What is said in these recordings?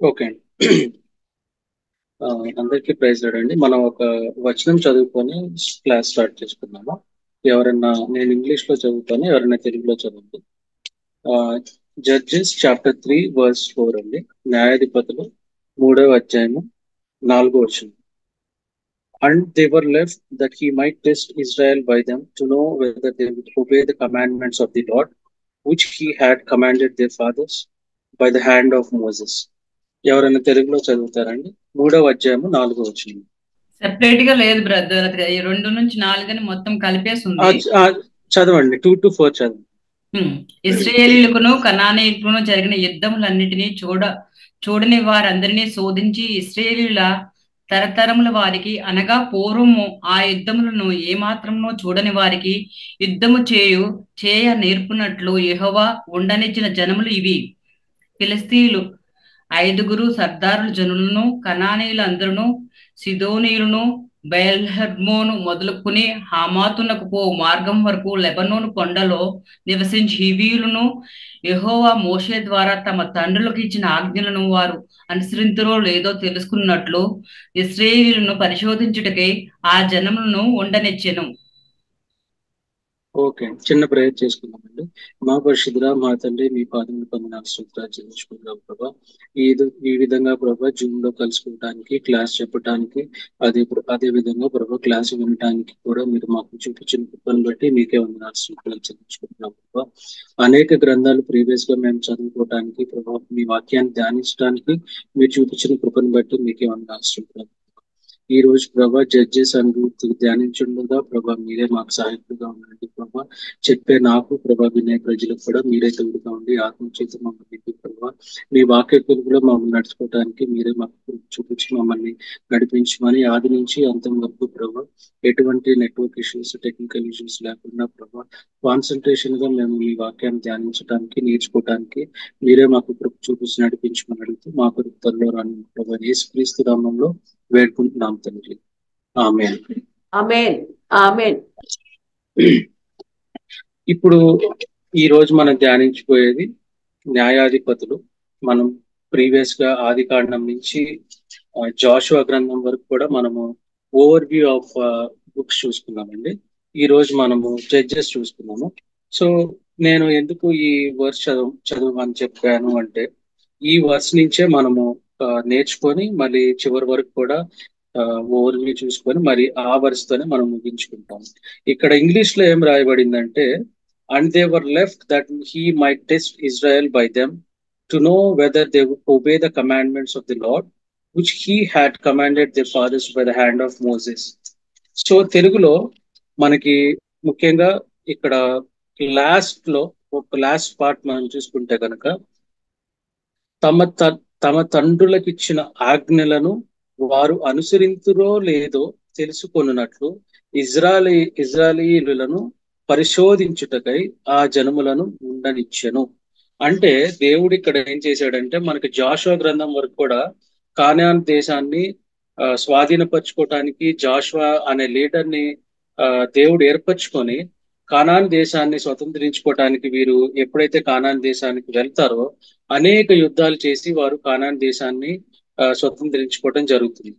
Okay అండి. అందరికీ praise అండి. మనం ఒక వచనం చదువుకొని క్లాస్ స్టార్ట్ చేసుకుందాము. ఎవరన్నా నేను ఇంగ్లీష్ లో చదువుతాను, ఎవరైనా తెలుగులో చదువుతాను. జడ్జెస్ చాప్టర్ 3 వర్స్ 4 అండి. న్యాయాధిపతులు 3వ అధ్యాయము 4వ వచనం. And they were left that he might test Israel by them to know whether they would obey the commandments of the Lord, which he had commanded their fathers by the hand of Moses. ఎవరైనా తెలుగులో చదువుతారండి? 3వ అధ్యాయము 4వ వచనం. Separate గా లేదు brother, అది 2 నుంచి 4 అని మొత్తం కలిపేసి ఆ, ఉంది. ఆ, చదవండి. 2 to 4 చదవండి. ఇశ్రాయేలీయులకును కనానీయులకును జరిగిన యుద్ధములన్నిటినీ చూడని వారందరినీ శోధించి ఇశ్రాయేలీయుల తరతరముల వారికి అనగా పూర్వము ఆ యుద్ధములను ఏమాత్రమునో చూడని వారికి యుద్ధము చేయ నేర్పునట్లు యెహోవా ఉండనిచ్చిన జనములు ఇవి. ఫిలిస్తీయులు 5 సర్దారుల జనులను, కనానీయులందరూ, సిదోనీయులను, బయల్హెర్మోను మొదలుకుని హమాతునకు పో మార్గం వరకు లెబనోను కొండలో నివసించి హివీయులను యెహోవా మోషే ద్వారా తమ తండ్రులకు ఇచ్చిన ఆజ్ఞలను వారు అనుసరింతురో లేదో తెలుసుకున్నట్లు ఇశ్రాయేలీయులను పరిశోధించుటకై ఆ జనములను ఉండనిచ్చెను. ఓకే, చిన్న ప్రేయర్ చేసుకుందామండి. మా పరిశుద్ధుడా, మా తండ్రి, మీ పాదములు పొందినాలు స్తోత్రాలు చెల్లించుకుంటాం ప్రభా. ఈ విధంగా ప్రభా జూమ్ లో కలుసుకోవడానికి, క్లాస్ చెప్పడానికి, అదే విధంగా ప్రభా క్లాస్ వినడానికి కూడా మీరు మాకు చూపించిన కృపను బట్టి మీకే వందనాలు స్తోత్రాలు చెల్లించుకుంటున్నాం ప్రభా. అనేక గ్రంథాలు ప్రీవియస్ గా మేము చదువుకోవడానికి ప్రభా, మీ వాక్యాన్ని ధ్యానించడానికి మీరు చూపించిన కృపను బట్టి మీకే వందనాలు స్తోత్రాలు. ఈ రోజు ప్రభా జడ్జెస్ అనుభూతి ధ్యానించుండగా ప్రభా మీరే మాకు సహాయకులుగా ఉండండి ప్రభా. చెప్పే నాకు ప్రభా వినే ప్రజలకు కూడా మీరే తోడుగా ఉండి ఆత్మచేత మమ్మల్ని ప్రభా మీ వాక్య కూడా మమ్మల్ని నడుచుకోవడానికి మీరే మాకు చూపించి మమ్మల్ని నడిపించమని ఆది నుంచి అంతం వరకు ప్రభా ఎటువంటి నెట్వర్క్ ఇష్యూస్, టెక్నికల్ ఇష్యూస్ లేకుండా ప్రభా కాన్సన్ట్రేషన్ గా మేము మీ వాక్యాన్ని ధ్యానించడానికి, నేర్చుకోవడానికి మీరే మాకు చూపించి నడిపించమని అడుగుతూ మా కొరకు త్వరలో రాని ప్రభా యేసుక్రీస్తు నామములో వేడుకుంటున్నాం తండ్రి. ఆమేన్. ఆమేన్. ఆమేన్. ఇప్పుడు ఈ రోజు మనం ధ్యానించిపోయేది న్యాయాధిపతులు. మనం ప్రీవియస్ గా ఆది కాండం నుంచి జాషువా గ్రంథం వరకు కూడా మనము ఓవర్ వ్యూ ఆఫ్ బుక్స్ చూసుకున్నామండి. ఈ రోజు మనము జడ్జెస్ చూసుకున్నాము. సో నేను ఎందుకు ఈ వర్స్ చదవమని చెప్పాను అంటే, ఈ వర్స్ నుంచే మనము నేర్చుకొని మళ్ళీ చివరి వరకు కూడా ఓవర్ వ్యూ చూసుకొని మరి ఆ వర్స్తోనే మనం ముగించుకుంటాం. ఇక్కడ ఇంగ్లీష్ లో ఏం రాయబడిందంటే, and they were left that he might test Israel by them to know whether they would obey the commandments of the Lord which he had commanded the fathers by the hand of Moses. So తెలుగులో మనకి ముఖ్యంగా ఇక్కడ last లో ఒక last part మనం చూసుకుంటే కనుక, తమ తండ్రులకు ఇచ్చిన ఆజ్ఞలను వారు అనుసరింతురో లేదో తెలుసుకొనున్నట్లు ఇజ్రాయేలీయులను పరిశోధించుటకై ఆ జనములను ఉండనిచ్చెను. అంటే దేవుడు ఇక్కడ ఏం చేశాడంటే, మనకి జాషువా గ్రంథం వరకు కూడా కానాన్ దేశాన్ని స్వాధీనపరచుకోవటానికి జాషువా అనే లీడర్ ని దేవుడు ఏర్పరచుకొని కానాన్ దేశాన్ని స్వతంత్రించుకోవటానికి వీరు ఎప్పుడైతే కానాన్ దేశానికి వెళ్తారో అనేక యుద్ధాలు చేసి వారు కానాన్ దేశాన్ని స్వతంత్రించుకోవటం జరుగుతుంది.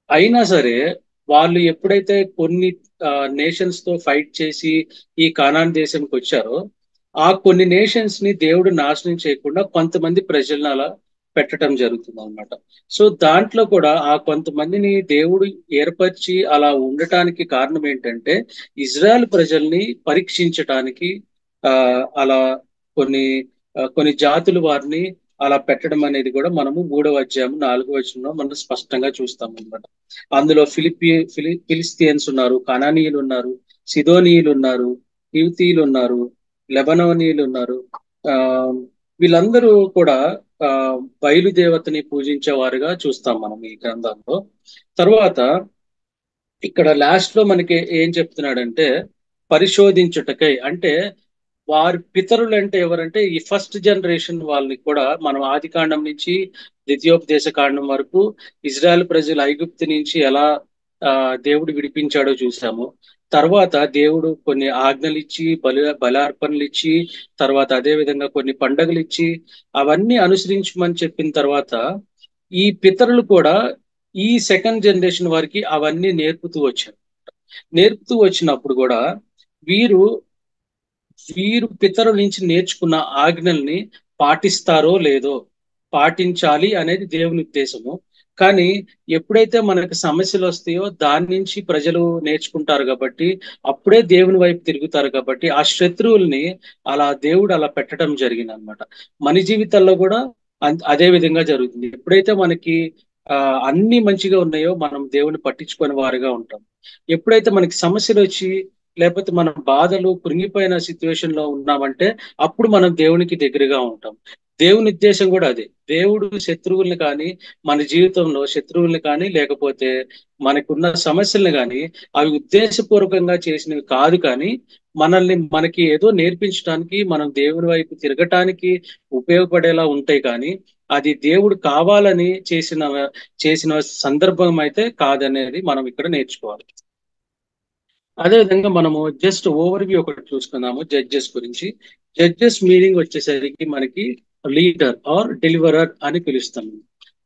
అయినా సరే వాళ్ళు ఎప్పుడైతే కొన్ని నేషన్స్ తో ఫైట్ చేసి ఈ కానాన్ దేశంకి వచ్చారో, ఆ కొన్ని నేషన్స్ ని దేవుడు నాశనం చేయకుండా కొంతమంది ప్రజలను అలా పెట్టడం జరుగుతుంది అనమాట. సో దాంట్లో కూడా ఆ కొంతమందిని దేవుడు ఏర్పరిచి అలా ఉండటానికి కారణం ఏంటంటే, ఇజ్రాయెల్ ప్రజల్ని పరీక్షించటానికి అలా కొన్ని జాతులు వారిని అలా పెట్టడం అనేది కూడా మనము 3వ అధ్యాయం 4వ వచనంలో మనం స్పష్టంగా చూస్తాం అనమాట. అందులో ఫిలిస్తీయన్స్ ఉన్నారు, కనానీయులు ఉన్నారు, సిదోనీయులు ఉన్నారు, హివ్తీయులు ఉన్నారు, లెబనోనీయులు ఉన్నారు. వీళ్ళందరూ కూడా బయలుదేవతని పూజించేవారుగా చూస్తాం మనం ఈ గ్రంథంలో. తర్వాత ఇక్కడ లాస్ట్ లో మనకి ఏం చెప్తున్నాడంటే, పరిశోధించుటకై, అంటే వారి పితరులు అంటే ఎవరంటే ఈ ఫస్ట్ జనరేషన్ వాళ్ళని కూడా మనం ఆది కాండం నుంచి ద్వితీయోపదేశ కాండం వరకు ఇజ్రాయెల్ ప్రజలు ఐగుప్తు నుంచి ఎలా దేవుడు విడిపించాడో చూసాము. తర్వాత దేవుడు కొన్ని ఆజ్ఞలు ఇచ్చి బలార్పణలు ఇచ్చి, తర్వాత అదే విధంగా కొన్ని పండగలు ఇచ్చి అవన్నీ అనుసరించమని చెప్పిన తర్వాత ఈ పితరులు కూడా ఈ సెకండ్ జనరేషన్ వారికి అవన్నీ నేర్పుతూ వచ్చారు. నేర్పుతూ వచ్చినప్పుడు కూడా వీరు వీరు పితరుల నుంచి నేర్చుకున్న ఆజ్ఞల్ని పాటిస్తారో లేదో, పాటించాలి అనేది దేవుని ఉద్దేశము. కానీ ఎప్పుడైతే మనకు సమస్యలు వస్తాయో దాని నుంచి ప్రజలు నేర్చుకుంటారు కాబట్టి అప్పుడే దేవుని వైపు తిరుగుతారు కాబట్టి ఆ శత్రువుల్ని దేవుడు అలా పెట్టడం జరిగింది అనమాట. మన జీవితాల్లో కూడా అదే విధంగా జరుగుతుంది. ఎప్పుడైతే మనకి అన్ని మంచిగా ఉన్నాయో మనం దేవుని పట్టించుకునే వారుగా ఉంటాం. ఎప్పుడైతే మనకి సమస్యలు వచ్చి లేకపోతే మనం బాధలు కృంగిపోయిన సిచ్యువేషన్ లో ఉన్నామంటే అప్పుడు మనం దేవునికి దగ్గరగా ఉంటాం. దేవుని ఉద్దేశం కూడా అదే. దేవుడు శత్రువుల్ని కానీ, మన జీవితంలో శత్రువుల్ని కానీ, లేకపోతే మనకున్న సమస్యల్ని కానీ అవి ఉద్దేశపూర్వకంగా చేసినవి కాదు, కానీ మనకి ఏదో నేర్పించడానికి, మనం దేవుని వైపు తిరగటానికి ఉపయోగపడేలా ఉంటాయి. కానీ అది దేవుడు కావాలని చేసిన సందర్భం అయితే కాదనేది మనం ఇక్కడ నేర్చుకోవాలి. అదేవిధంగా మనము జస్ట్ ఓవర్ వ్యూ ఒకటి చూసుకుందాము జడ్జెస్ గురించి. జడ్జెస్ మీనింగ్ వచ్చేసరికి మనకి లీడర్ ఆర్ డెలివరర్ అని పిలుస్తాము.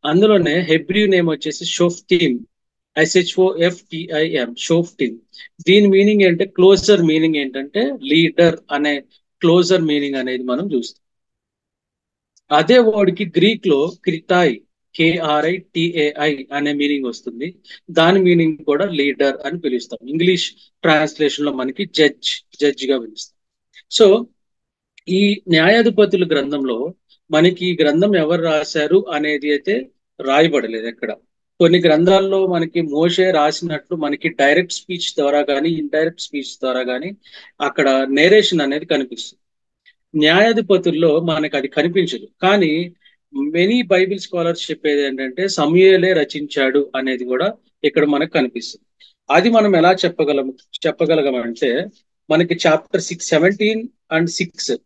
అందులోనే హెబ్రీ నేమ్ వచ్చేసి షోఫ్టీమ్, SHOFTIM, షోఫ్టీమ్. దీని మీనింగ్ ఏంటంటే, క్లోజర్ మీనింగ్ ఏంటంటే లీడర్ అనే క్లోజర్ మీనింగ్ అనేది మనం చూస్తాం. అదే వర్డ్కి గ్రీక్ లో క్రితాయ్, KRITAI అనే మీనింగ్ వస్తుంది. దాని మీనింగ్ కూడా లీడర్ అని పిలుస్తాం. ఇంగ్లీష్ ట్రాన్స్లేషన్ లో మనకి జడ్జ్ గా పిలుస్తాం. సో ఈ న్యాయాధిపతుల గ్రంథంలో మనకి ఈ గ్రంథం ఎవరు రాశారు అనేది అయితే రాయబడలేదు ఎక్కడ. కొన్ని గ్రంథాల్లో మనకి మోషే రాసినట్లు మనకి డైరెక్ట్ స్పీచ్ ద్వారా కానీ, ఇండైరెక్ట్ స్పీచ్ ద్వారా కానీ అక్కడ నేరేషన్ అనేది కనిపిస్తుంది. న్యాయాధిపతుల్లో మనకు అది కనిపించదు. కానీ మెనీ బైబిల్ స్కాలర్స్ చెప్పేది ఏంటంటే సమూయేలే రచించాడు అనేది కూడా ఇక్కడ మనకు కనిపిస్తుంది. అది మనం ఎలా చెప్పగలగమంటే మనకి చాప్టర్ 17 and 6,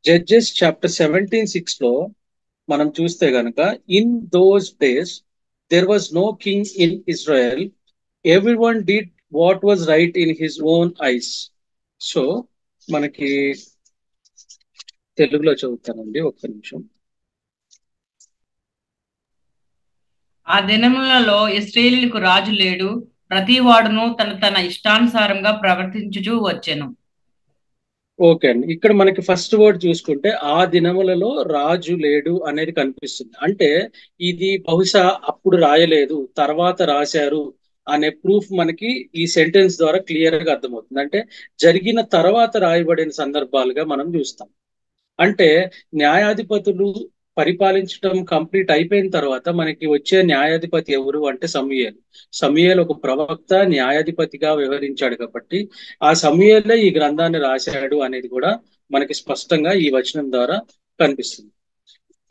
జడ్జెస్ చాప్టర్ 17:6 లో మనం చూస్తే గనక, in those days there was no king in Israel, everyone did what was right in his own eyes. So మనకి తెలుగులో చదువుతానండి, ఒక్క నిమిషం. ఆ దినములలో ఇశ్రాయేలీయులకు రాజు లేడు, ప్రతి వాడును తన ఇష్టానుసారంగా ప్రవర్తించుచూ వచ్చెను. ఓకే అండి, ఇక్కడ మనకి ఫస్ట్ వర్డ్ చూసుకుంటే ఆ దినములలో రాజు లేడు అనేది కనిపిస్తుంది. అంటే ఇది బహుశా అప్పుడు రాయలేదు, తర్వాత రాశారు అనే ప్రూఫ్ మనకి ఈ సెంటెన్స్ ద్వారా క్లియర్ గా అర్థమవుతుంది. అంటే జరిగిన తర్వాత రాయబడిన సందర్భాలుగా మనం చూస్తాం. అంటే న్యాయాధిపతులు పరిపాలించడం కంప్లీట్ అయిపోయిన తర్వాత మనకి వచ్చే న్యాయాధిపతి ఎవరు అంటే సమూయేలు ఒక ప్రవక్త, న్యాయాధిపతిగా వ్యవహరించాడు కాబట్టి ఆ సమూయేలే ఈ గ్రంథాన్ని రాశాడు అనేది కూడా మనకి స్పష్టంగా ఈ వచనం ద్వారా కనిపిస్తుంది.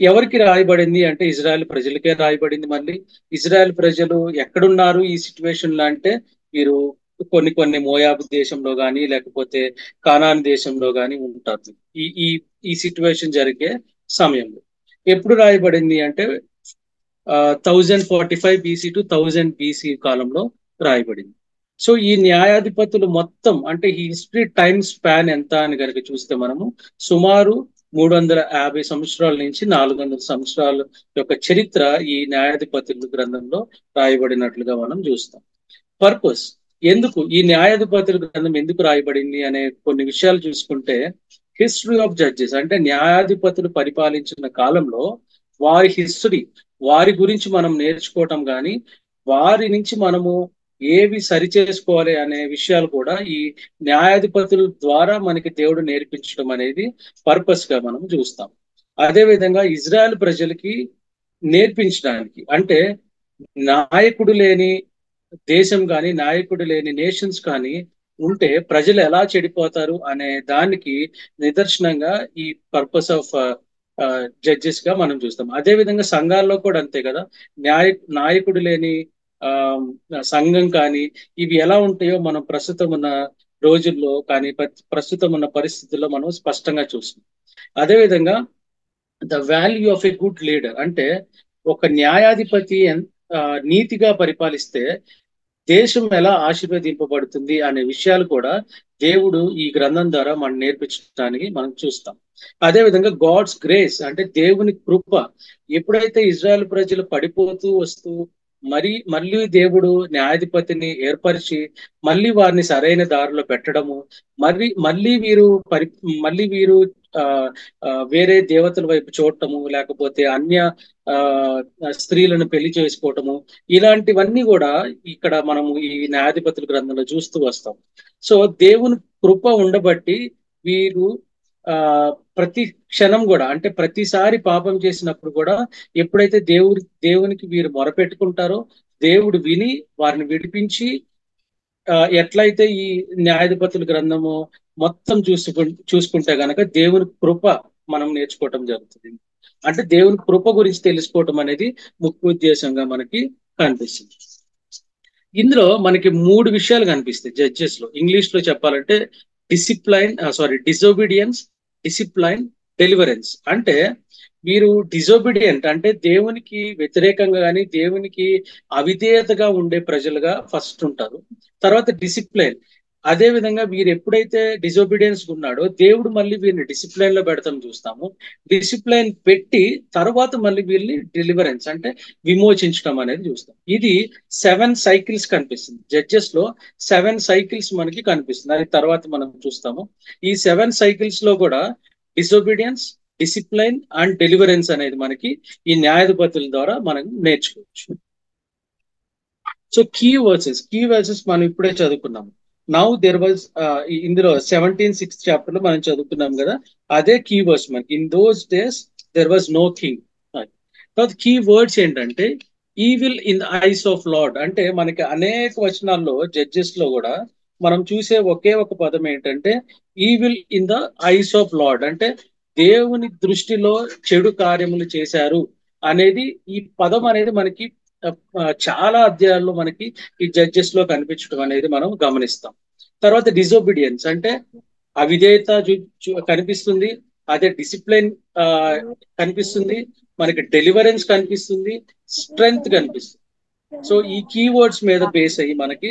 ఎవరికి రాయబడింది అంటే ఇజ్రాయెల్ ప్రజలకే రాయబడింది. మళ్ళీ ఇజ్రాయెల్ ప్రజలు ఎక్కడున్నారు ఈ సిచ్యువేషన్ లో అంటే వీరు కొన్ని మోయాబు దేశంలో కానీ లేకపోతే కానాన్ దేశంలో కానీ ఉంటారు ఈ సిచ్యువేషన్ జరిగే సమయంలో. ఎప్పుడు రాయబడింది అంటే 1045 BC to 1000 BC కాలంలో రాయబడింది. సో ఈ న్యాయాధిపతులు మొత్తం అంటే ఈ హిస్టరీ టైమ్ స్పాన్ ఎంత అని కనుక చూస్తే మనము సుమారు 350 సంవత్సరాల నుంచి 400 సంవత్సరాల యొక్క చరిత్ర ఈ న్యాయాధిపతుల గ్రంథంలో రాయబడినట్లుగా మనం చూస్తాం. పర్పస్ ఎందుకు ఈ న్యాయాధిపతుల గ్రంథం ఎందుకు రాయబడింది అనే కొన్ని విషయాలు చూసుకుంటే, హిస్టరీ ఆఫ్ జడ్జెస్ అంటే న్యాయాధిపతులు పరిపాలించిన కాలంలో వారి హిస్టరీ, వారి గురించి మనం నేర్చుకోవటం కానీ వారి నుంచి మనము ఏవి సరిచేసుకోవాలి అనే విషయాలు కూడా ఈ న్యాయాధిపతుల ద్వారా మనకి దేవుడు నేర్పించడం అనేది పర్పస్ గా మనం చూస్తాం. అదేవిధంగా ఇజ్రాయెల్ ప్రజలకి నేర్పించడానికి, అంటే నాయకుడు లేని దేశం కానీ నాయకుడు లేని నేషన్స్ కానీ ఉంటే ప్రజలు ఎలా చెడిపోతారు అనే దానికి నిదర్శనంగా ఈ పర్పస్ ఆఫ్ జడ్జెస్ గా మనం చూస్తాం. అదే విధంగా సంఘాల్లో కూడా అంతే కదా, నాయకుడు లేని సంఘం కానీ ఇవి ఎలా ఉంటాయో మనం ప్రస్తుతం ఉన్న రోజుల్లో కానీ ప్రస్తుతం ఉన్న పరిస్థితుల్లో మనం స్పష్టంగా చూస్తాం. అదేవిధంగా the value of a good leader అంటే ఒక న్యాయాధిపతి నీతిగా పరిపాలిస్తే దేశం ఎలా ఆశీర్వదింపబడుతుంది అనే విషయాలు కూడా దేవుడు ఈ గ్రంథం ద్వారా మనం నేర్పించడానికి మనం చూస్తాం. అదే విధంగా గాడ్స్ గ్రేస్ అంటే దేవుని కృప, ఎప్పుడైతే ఇజ్రాయెల్ ప్రజలు పడిపోతూ వస్తూ మళ్ళీ దేవుడు న్యాయాధిపతిని ఏర్పరిచి మళ్ళీ వారిని సరైన దారిలో పెట్టడము, మళ్ళీ వీరు ఆ వేరే దేవతల వైపు చూడటము, లేకపోతే అన్య స్త్రీలను పెళ్లి చేసుకోవటము, ఇలాంటివన్నీ కూడా ఇక్కడ మనము ఈ న్యాయాధిపతుల గ్రంథంలో చూస్తూ వస్తాం. సో దేవుని కృప ఉండబట్టి వీరు ప్రతి క్షణం కూడా, అంటే ప్రతిసారి పాపం చేసినప్పుడు కూడా ఎప్పుడైతే దేవునికి వీరు మొరపెట్టుకుంటారో దేవుడు విని వారిని విడిపించి, ఎట్లయితే ఈ న్యాయాధిపతుల గ్రంథము మొత్తం చూసుకుంటే గనక దేవుని కృప మనం నేర్చుకోవటం జరుగుతుంది. అంటే దేవుని కృప గురించి తెలుసుకోవటం అనేది ముఖ్య ఉద్దేశంగా మనకి కనిపిస్తుంది. ఇందులో మనకి 3 విషయాలు కనిపిస్తాయి జడ్జెస్ లో. ఇంగ్లీష్ లో చెప్పాలంటే డిసోబీడియన్స్, డిసిప్లైన్, డెలివరెన్స్. అంటే వీరు డిజోబీడియంట్ అంటే దేవునికి వ్యతిరేకంగా కానీ దేవునికి అవిధేయతగా ఉండే ప్రజలుగా ఫస్ట్ ఉంటారు. తర్వాత డిసిప్లైన్, అదే విధంగా వీరు ఎప్పుడైతే డిజోబీడియన్స్ ఉన్నాడో దేవుడు మళ్ళీ వీరిని డిసిప్లైన్ లో పెడతాం చూస్తాము. డిసిప్లైన్ పెట్టి తర్వాత మళ్ళీ వీళ్ళని డెలివరెన్స్ అంటే విమోచించడం అనేది చూస్తాం. ఇది 7 సైకిల్స్ కనిపిస్తుంది జడ్జెస్ లో. 7 సైకిల్స్ మనకి కనిపిస్తుంది, అది తర్వాత మనం చూస్తాము. ఈ 7 సైకిల్స్ లో కూడా డిసోబీడియన్స్, డిసిప్లైన్ అండ్ డెలివరెన్స్ అనేది మనకి ఈ న్యాయాధిపతుల ద్వారా మనం నేర్చుకోవచ్చు. సో కీ వర్సెస్ మనం ఇప్పుడే చదువుకున్నాము. నౌ దెర్ వాజ్ ఇందులో 17:6 చాప్టర్ లో మనం చదువుకున్నాం కదా, అదే కీ వర్డ్స్ మనకి. In those days there was no king. తర్వాత కీ వర్డ్స్ ఏంటంటే evil in the eyes of lord. అంటే మనకి అనేక వచనాల్లో జడ్జెస్ లో కూడా మనం చూసే ఒకే ఒక పదం ఏంటంటే evil in the eyes of lord. అంటే దేవుని దృష్టిలో చెడు కార్యములు చేశారు అనేది ఈ పదం అనేది మనకి చాలా అధ్యాయాల్లో మనకి ఈ జడ్జెస్ లో కనిపించడం అనేది మనం గమనిస్తాం. తర్వాత డిజోబీడియన్స్ అంటే అవిధేయత కనిపిస్తుంది, అదే డిసిప్లైన్ కనిపిస్తుంది, మనకి డెలివరెన్స్ కనిపిస్తుంది, స్ట్రెంగ్త్ కనిపిస్తుంది. సో ఈ కీవర్డ్స్ మీద బేస్ అయ్యి మనకి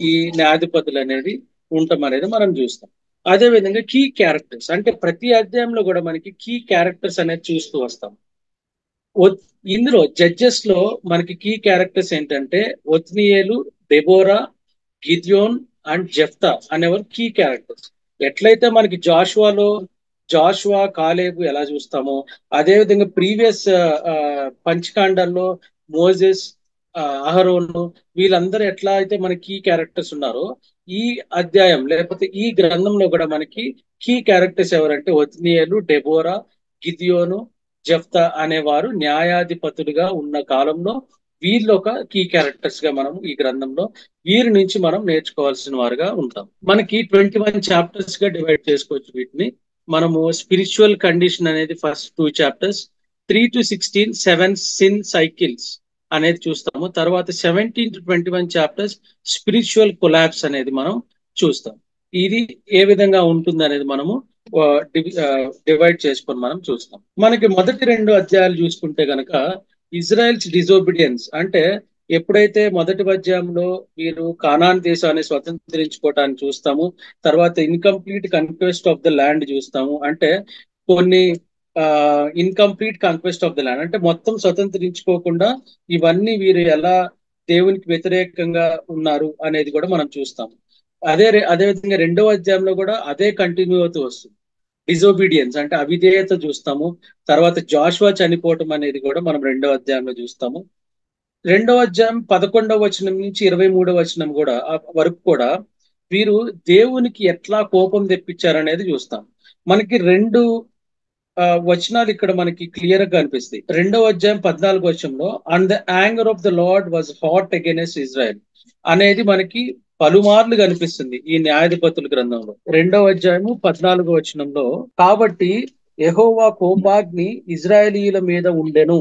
ఈ న్యాయాధిపతులు అనేది ఉండటం అనేది మనం చూస్తాం. అదే విధంగా కీ క్యారెక్టర్స్ అంటే ప్రతి అధ్యాయంలో కూడా మనకి కీ క్యారెక్టర్స్ అనేది చూస్తూ వస్తాం. ఇందులో జడ్జెస్ లో మనకి కీ క్యారెక్టర్స్ ఏంటంటే ఒత్నియేలు, డెబోరా, గిద్యోన్ అండ్ జెఫ్తా అనేవారు కీ క్యారెక్టర్స్. ఎట్లయితే మనకి జాషువా, కాలేబు ఎలా చూస్తామో, అదే విధంగా ప్రీవియస్ పంచకాండాల్లో మోజెస్, అహరోను, వీళ్ళందరూ ఎట్లా అయితే మనకి కీ క్యారెక్టర్స్ ఉన్నారో ఈ అధ్యాయం లేకపోతే ఈ గ్రంథంలో కూడా మనకి కీ క్యారెక్టర్స్ ఎవరంటే ఒత్నియేలు, డెబోరా, గిద్యోను, జెఫ్తా అనేవారు న్యాయాధిపతులుగా ఉన్న కాలంలో వీళ్ళు ఒక కీ క్యారెక్టర్స్ గా మనం ఈ గ్రంథంలో వీరి నుంచి మనం నేర్చుకోవాల్సిన వారుగా ఉంటాం. మనకి 21 చాప్టర్స్ గా డివైడ్ చేసుకోవచ్చు వీటిని. మనము స్పిరిచువల్ కండిషన్ అనేది first 2 chapters, 3 to 16 7 sin cycles అనేది చూస్తాము. తర్వాత 17 to 21 చాప్టర్స్ స్పిరిచువల్ కొలాప్స్ అనేది మనం చూస్తాం. ఇది ఏ విధంగా ఉంటుంది అనేది మనము డివైడ్ చేసుకొని మనం చూస్తాం. మనకి మొదటి 2 అధ్యాయాలు చూసుకుంటే గనక ఇజ్రాయెల్స్ డిజోబిడియన్స్ అంటే ఎప్పుడైతే మొదటి అధ్యాయంలో వీరు కానాన్ దేశాన్ని స్వతంత్రించుకోవటాన్ని చూస్తాము, తర్వాత ఇన్కంప్లీట్ కన్క్వెస్ట్ ఆఫ్ ద ల్యాండ్ చూస్తాము. అంటే కొన్ని ఇన్కంప్లీట్ కన్క్వెస్ట్ ఆఫ్ ద ల్యాండ్ అంటే మొత్తం స్వతంత్రించుకోకుండా ఇవన్నీ వీరు ఎలా దేవునికి వ్యతిరేకంగా ఉన్నారు అనేది కూడా మనం చూస్తాము. అదే విధంగా 2వ అధ్యాయంలో కూడా అదే కంటిన్యూ అవుతూ వస్తుంది. డిజోబీడియన్స్ అంటే అవిధేయత చూస్తాము. తర్వాత జాషువా చనిపోవటం అనేది కూడా మనం 2వ అధ్యాయంలో చూస్తాము. 2వ అధ్యాయం 11వ వచనం నుంచి 23వ వచనం కూడా వరకు కూడా వీరు దేవునికి ఎట్లా కోపం తెప్పించారనేది చూస్తాం. మనకి 2 వచనాలు ఇక్కడ మనకి క్లియర్ గా కనిపిస్తాయి. 2వ అధ్యాయం 14వ వచనంలో and the anger of the Lord was hot against Israel అనేది మనకి పలుమార్లు కనిపిస్తుంది ఈ న్యాయాధిపతుల గ్రంథంలో. 2వ అధ్యాయము 14వ వచనంలో కాబట్టి యెహోవా కోపాగ్ని ఇజ్రాయేలీయుల మీద ఉండెను.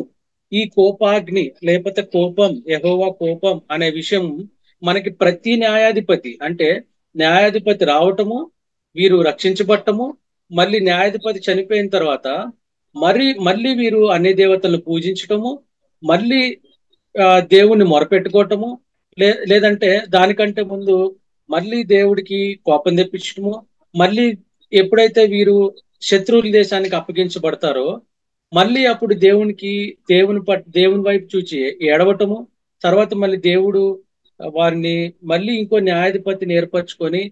ఈ కోపాగ్ని లేకపోతే కోపం, యెహోవా కోపం అనే విషయం మనకి ప్రతి న్యాయాధిపతి అంటే న్యాయాధిపతి రావటము, వీరు రక్షించబట్టము, మళ్ళీ న్యాయాధిపతి చనిపోయిన తర్వాత మళ్ళీ వీరు అన్ని దేవతలను పూజించటము, మళ్ళీ దేవుణ్ణి మొరపెట్టుకోవటము, లేదంటే దానికంటే ముందు మళ్ళీ దేవుడికి కోపం తెప్పించడము, మళ్ళీ ఎప్పుడైతే వీరు శత్రువుల దేశానికి అప్పగించబడతారో మళ్ళీ అప్పుడు దేవుని వైపు చూచి ఏడవటము, తర్వాత మళ్ళీ దేవుడు వారిని మళ్ళీ ఇంకో న్యాయాధిపతిని ఏర్పరచుకొని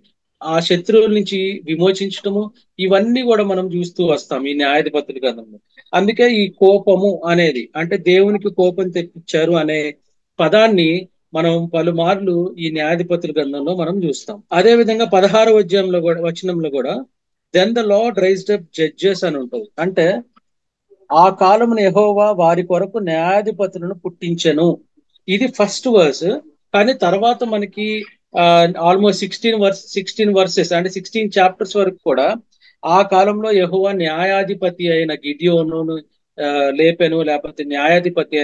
ఆ శత్రువుల నుంచి విమోచించటము, ఇవన్నీ కూడా మనం చూస్తూ వస్తాం ఈ న్యాయాధిపతుల గ్రంథంలో. అందుకే ఈ కోపము అనేది, అంటే దేవునికి కోపం తెప్పించారు అనే పదాన్ని మనం పలుమార్లు ఈ న్యాయాధిపతుల గ్రంథంలో మనం చూస్తాం. అదే విధంగా 16వ వచనంలో కూడా then the lord raised up judges అని ఉంటుంది. అంటే ఆ కాలమున యెహోవా వారి కొరకు న్యాయాధిపతులను పుట్టించెను. ఇది ఫస్ట్ వర్స్. కానీ తర్వాత మనకి ఆల్మోస్ట్ 16 వర్సెస్ అంటే 16 చాప్టర్స్ వరకు కూడా ఆ కాలంలో యెహోవా న్యాయాధిపతి అయిన గిడియోనును లేపెను, లేకపోతే న్యాయాధిపతి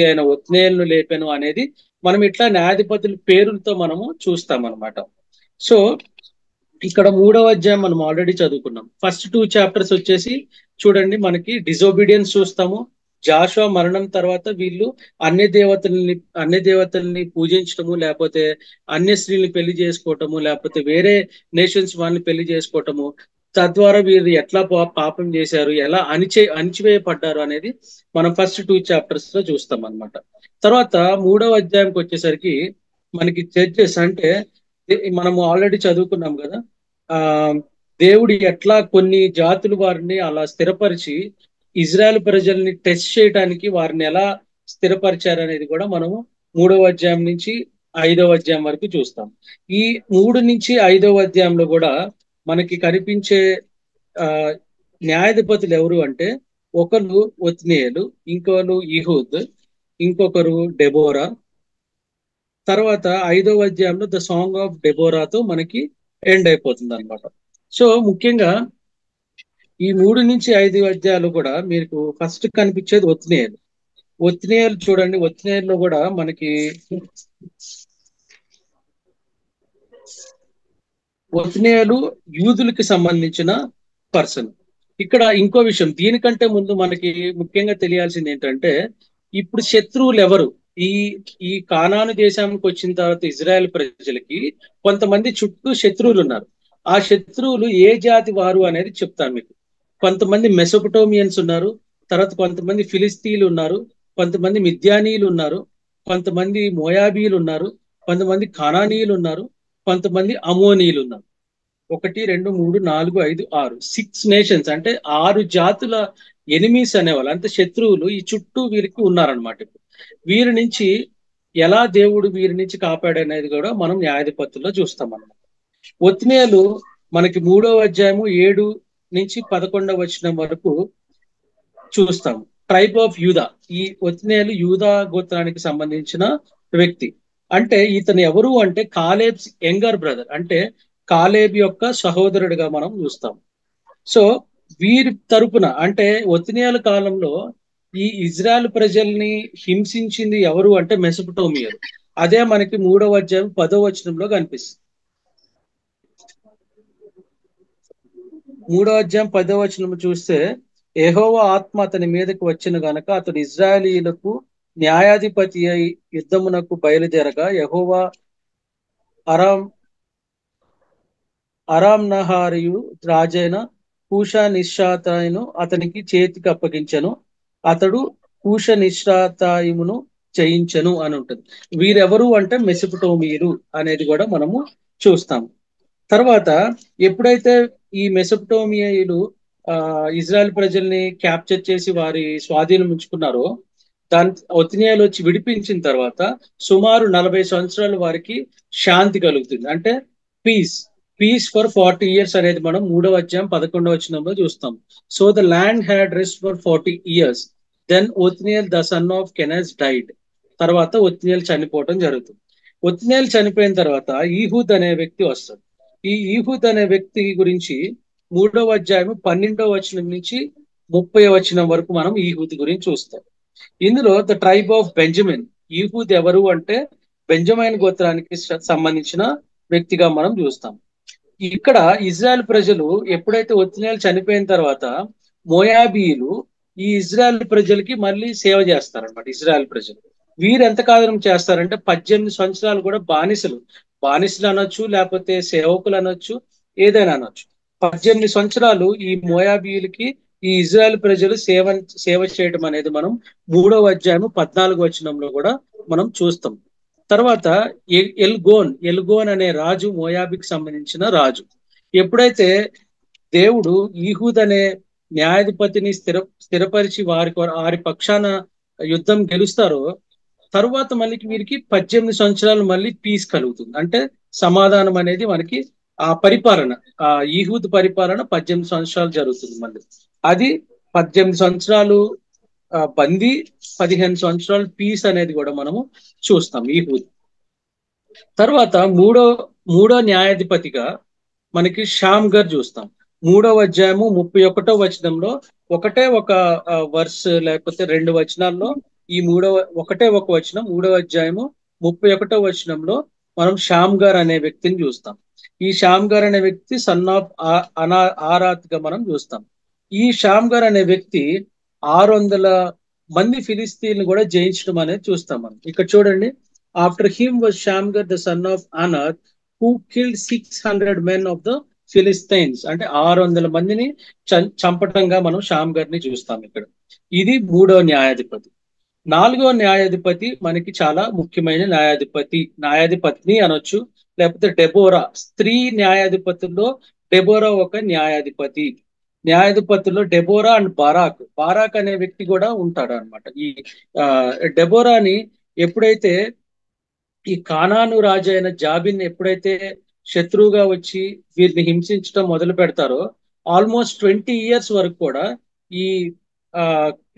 అయిన ఒత్నేలును లేపెను అనేది మనం ఇట్లా న్యాయాధిపతుల పేరులతో మనము చూస్తాం అనమాట. సో ఇక్కడ 3వ అధ్యాయం మనం ఆల్రెడీ చదువుకున్నాం. ఫస్ట్ 2 చాప్టర్స్ వచ్చేసి చూడండి, మనకి డిజోబీడియన్స్ చూస్తాము. జాషువా మరణం తర్వాత వీళ్ళు అన్య దేవతల్ని పూజించటము, లేకపోతే అన్య స్త్రీల్ని పెళ్లి చేసుకోవటము, లేకపోతే వేరే నేషన్స్ వాళ్ళని పెళ్లి చేసుకోవటము, తద్వారా వీరు ఎట్లా పాపం చేశారు, ఎలా అణిచివేయపడ్డారు అనేది మనం ఫస్ట్ 2 చాప్టర్స్ లో చూస్తాం అనమాట. తర్వాత 3వ అధ్యాయంకి వచ్చేసరికి మనకి జడ్జెస్, అంటే మనము ఆల్రెడీ చదువుకున్నాం కదా, దేవుడు ఎట్లా కొన్ని జాతులు వారిని అలా స్థిరపరిచి ఇజ్రాయెల్ ప్రజల్ని టెస్ట్ చేయడానికి వారిని ఎలా స్థిరపరిచారు అనేది కూడా మనము 3వ అధ్యాయం నుంచి 5వ అధ్యాయం వరకు చూస్తాం. ఈ 3 నుంచి 5వ అధ్యాయంలో కూడా మనకి కనిపించే న్యాయాధిపతులు ఎవరు అంటే, ఒకరు ఒత్నియేలు, ఇంకొకరు యెహూద్, ఇంకొకరు డెబోరా. తర్వాత 5వ అధ్యాయంలో ద సాంగ్ ఆఫ్ డెబోరాతో మనకి ఎండ్ అయిపోతుంది అనమాట. సో ముఖ్యంగా ఈ 3 నుంచి 5 అధ్యాయాలు కూడా మీకు ఫస్ట్ కనిపించేది ఒత్నియేలు చూడండి. ఒత్నియేలులో కూడా మనకి ఒత్నియేలు యూదులకి సంబంధించిన పర్సన్. ఇక్కడ ఇంకో విషయం, దీనికంటే ముందు మనకి ముఖ్యంగా తెలియాల్సింది ఏంటంటే, ఇప్పుడు శత్రువులు ఎవరు? ఈ కానాను దేశానికి వచ్చిన తర్వాత ఇజ్రాయెల్ ప్రజలకి కొంతమంది చుట్టూ శత్రువులు ఉన్నారు. ఆ శత్రువులు ఏ జాతి వారు అనేది చెప్తాను మీకు. కొంతమంది మెసొపటోమియన్స్ ఉన్నారు, తర్వాత కొంతమంది ఫిలిస్తీన్లు ఉన్నారు, కొంతమంది మిద్యానీయులు ఉన్నారు, కొంతమంది మోయాబీలు ఉన్నారు, కొంతమంది కానానీయులు ఉన్నారు, కొంతమంది అమోనీయులు ఉన్నారు. 1 2 3 4 5 6 6 నేషన్స్, అంటే 6 జాతుల ఎనిమీస్ అనేవాళ్ళు, అంటే శత్రువులు ఈ చుట్టూ వీరికి ఉన్నారనమాట. వీరి నుంచి ఎలా దేవుడు వీరి నుంచి కాపాడనేది కూడా మనం న్యాయాధిపతుల్లో చూస్తాం అన్నమాట. ఒత్నియేలు మనకి 3వ అధ్యాయము 7 నుంచి 11వ వచనం వరకు చూస్తాం. ట్రైబ్ ఆఫ్ యూదా, ఈ ఒత్నియేలు యూదా గోత్రానికి సంబంధించిన వ్యక్తి. అంటే ఇతను ఎవరు అంటే కాలేబ్ యంగర్ బ్రదర్, అంటే కాలేబ్ యొక్క సహోదరుడిగా మనం చూస్తాం. సో వీరి తరపున, అంటే ఒత్నియేలు కాలంలో ఈ ఇజ్రాయెల్ ప్రజల్ని హింసించింది ఎవరు అంటే మెసొపటోమియలు. అదే మనకి 3వ అధ్యాయం 10వ వచనంలో కనిపిస్తుంది. 3వ అధ్యాయం 10వ వచనం చూస్తే, యెహోవా ఆత్మ అతని మీదకి వచ్చిన గనక అతడు ఇజ్రాయేలీయులకు న్యాయాధిపతి అయి యుద్ధమునకు బయలుదేరగా యెహోవా అరాం నహారియు రాజైన కూషా నిశ్చాతాయును అతనికి చేతికి అప్పగించెను, అతడు కూష నిశ్చాతాయుమును జయించెను అని ఉంటుంది. వీరెవరు అంటే మెసొపటోమియులు అనేది కూడా మనము చూస్తాం. తర్వాత ఎప్పుడైతే ఈ మెసొపటోమియాయులు ఇజ్రాయెల్ ప్రజల్ని క్యాప్చర్ చేసి వారి స్వాధీనం ఉంచుకున్నారో, ఒత్నియేలు వచ్చి విడిపించిన తర్వాత సుమారు 40 సంవత్సరాలు వారికి శాంతి కలుగుతుంది, అంటే పీస్ ఫర్ 40 years అనేది మనం 3వ అధ్యాయం 11వ వచనంలో చూస్తాం. So the land had rest for 40 years. Then Othniel the son of Kenaz died. తర్వాత ఒత్నియేల్ చనిపోవటం జరుగుతుంది. ఒత్నియేల్ చనిపోయిన తర్వాత ఈహూద్ అనే వ్యక్తి వస్తాడు. ఈ ఈహూద్ అనే వ్యక్తి గురించి 3వ అధ్యాయం 12వ వచనం నుంచి 30వ వచనం వరకు మనం ఈహూద్ గురించి చూస్తాం. ఇందులో ద ట్రైబ్ ఆఫ్ బెంజమిన్, ఈహూద్ ఎవరు అంటే బెంజమైన్ గోత్రానికి సంబంధించిన వ్యక్తిగా మనం చూస్తాం. ఇక్కడ ఇజ్రాయెల్ ప్రజలు ఎప్పుడైతే ఒత్నియేలు చనిపోయిన తర్వాత మోయాబీయులు ఈ ఇజ్రాయెల్ ప్రజలకి మళ్ళీ సేవ చేస్తారనమాట. ఇజ్రాయెల్ ప్రజలు వీరు ఎంత కాలం చేస్తారంటే 18 సంవత్సరాలు కూడా బానిసలు అనొచ్చు, లేకపోతే సేవకులు అనొచ్చు, ఏదైనా అనొచ్చు. 18 సంవత్సరాలు ఈ మోయాబీయులకి ఈ ఇజ్రాయెల్ ప్రజలు సేవ చేయడం అనేది మనం 3వ అధ్యాయము 14వ వచనంలో కూడా మనం చూస్తాం. తర్వాత ఎల్గోన్ అనే రాజు మోయాబికి సంబంధించిన రాజు. ఎప్పుడైతే దేవుడు ఈహూద్ అనే న్యాయాధిపతిని స్థిరపరిచి వారి పక్షాన యుద్ధం గెలుస్తారో తరువాత మళ్ళీ వీరికి 18 సంవత్సరాలు మళ్ళీ పీస్ కలుగుతుంది. అంటే సమాధానం అనేది మనకి ఆ పరిపాలన, ఆ ఈహూద్ పరిపాలన 18 సంవత్సరాలు జరుగుతుంది. మళ్ళీ అది 18 సంవత్సరాలు బందీ, 15 సంవత్సరాలు పీస్ అనేది కూడా మనము చూస్తాం ఈహూద్. తర్వాత మూడో న్యాయాధిపతిగా మనకి షామ్గర్ చూస్తాం. 3వ అధ్యాయము 31వ వచనంలో ఒకటే ఒక వర్స్ లేకపోతే 2 వచనాల్లో ఈ ఒకటే ఒక వచనం 3వ అధ్యాయము 31వ వచనంలో మనం షామ్గర్ అనే వ్యక్తిని చూస్తాం. ఈ షామ్గర్ అనే వ్యక్తి సన్ ఆఫ్ ఆరాత్ గా మనం చూస్తాం. ఈ షామ్గర్ అనే వ్యక్తి 600 మంది ఫిలిస్తీన్లు కూడా జయించడం అనేది చూస్తాం మనం. ఇక్కడ చూడండి, after him was Shamgar the son of Anath who killed 600 men of the Philistines. అంటే 600 మందిని చంపటంగా మనం షామ్గర్ ని చూస్తాం ఇక్కడ. ఇది 3వ న్యాయాధిపతి. 4వ న్యాయాధిపతి మనకి చాలా ముఖ్యమైన న్యాయాధిపతిని అనొచ్చు, లేకపోతే డెబోరా. స్త్రీ న్యాయాధిపతుల్లో డెబోరా ఒక న్యాయాధిపతుల్లో డెబోరా అండ్ బారాక్ అనే వ్యక్తి కూడా ఉంటాడు అనమాట. ఈ డెబోరాని ఎప్పుడైతే ఈ కానాను రాజు అయిన జాబిన్ ఎప్పుడైతే శత్రువుగా వచ్చి వీరిని హింసించడం మొదలు పెడతారో ఆల్మోస్ట్ 20 years వరకు కూడా ఈ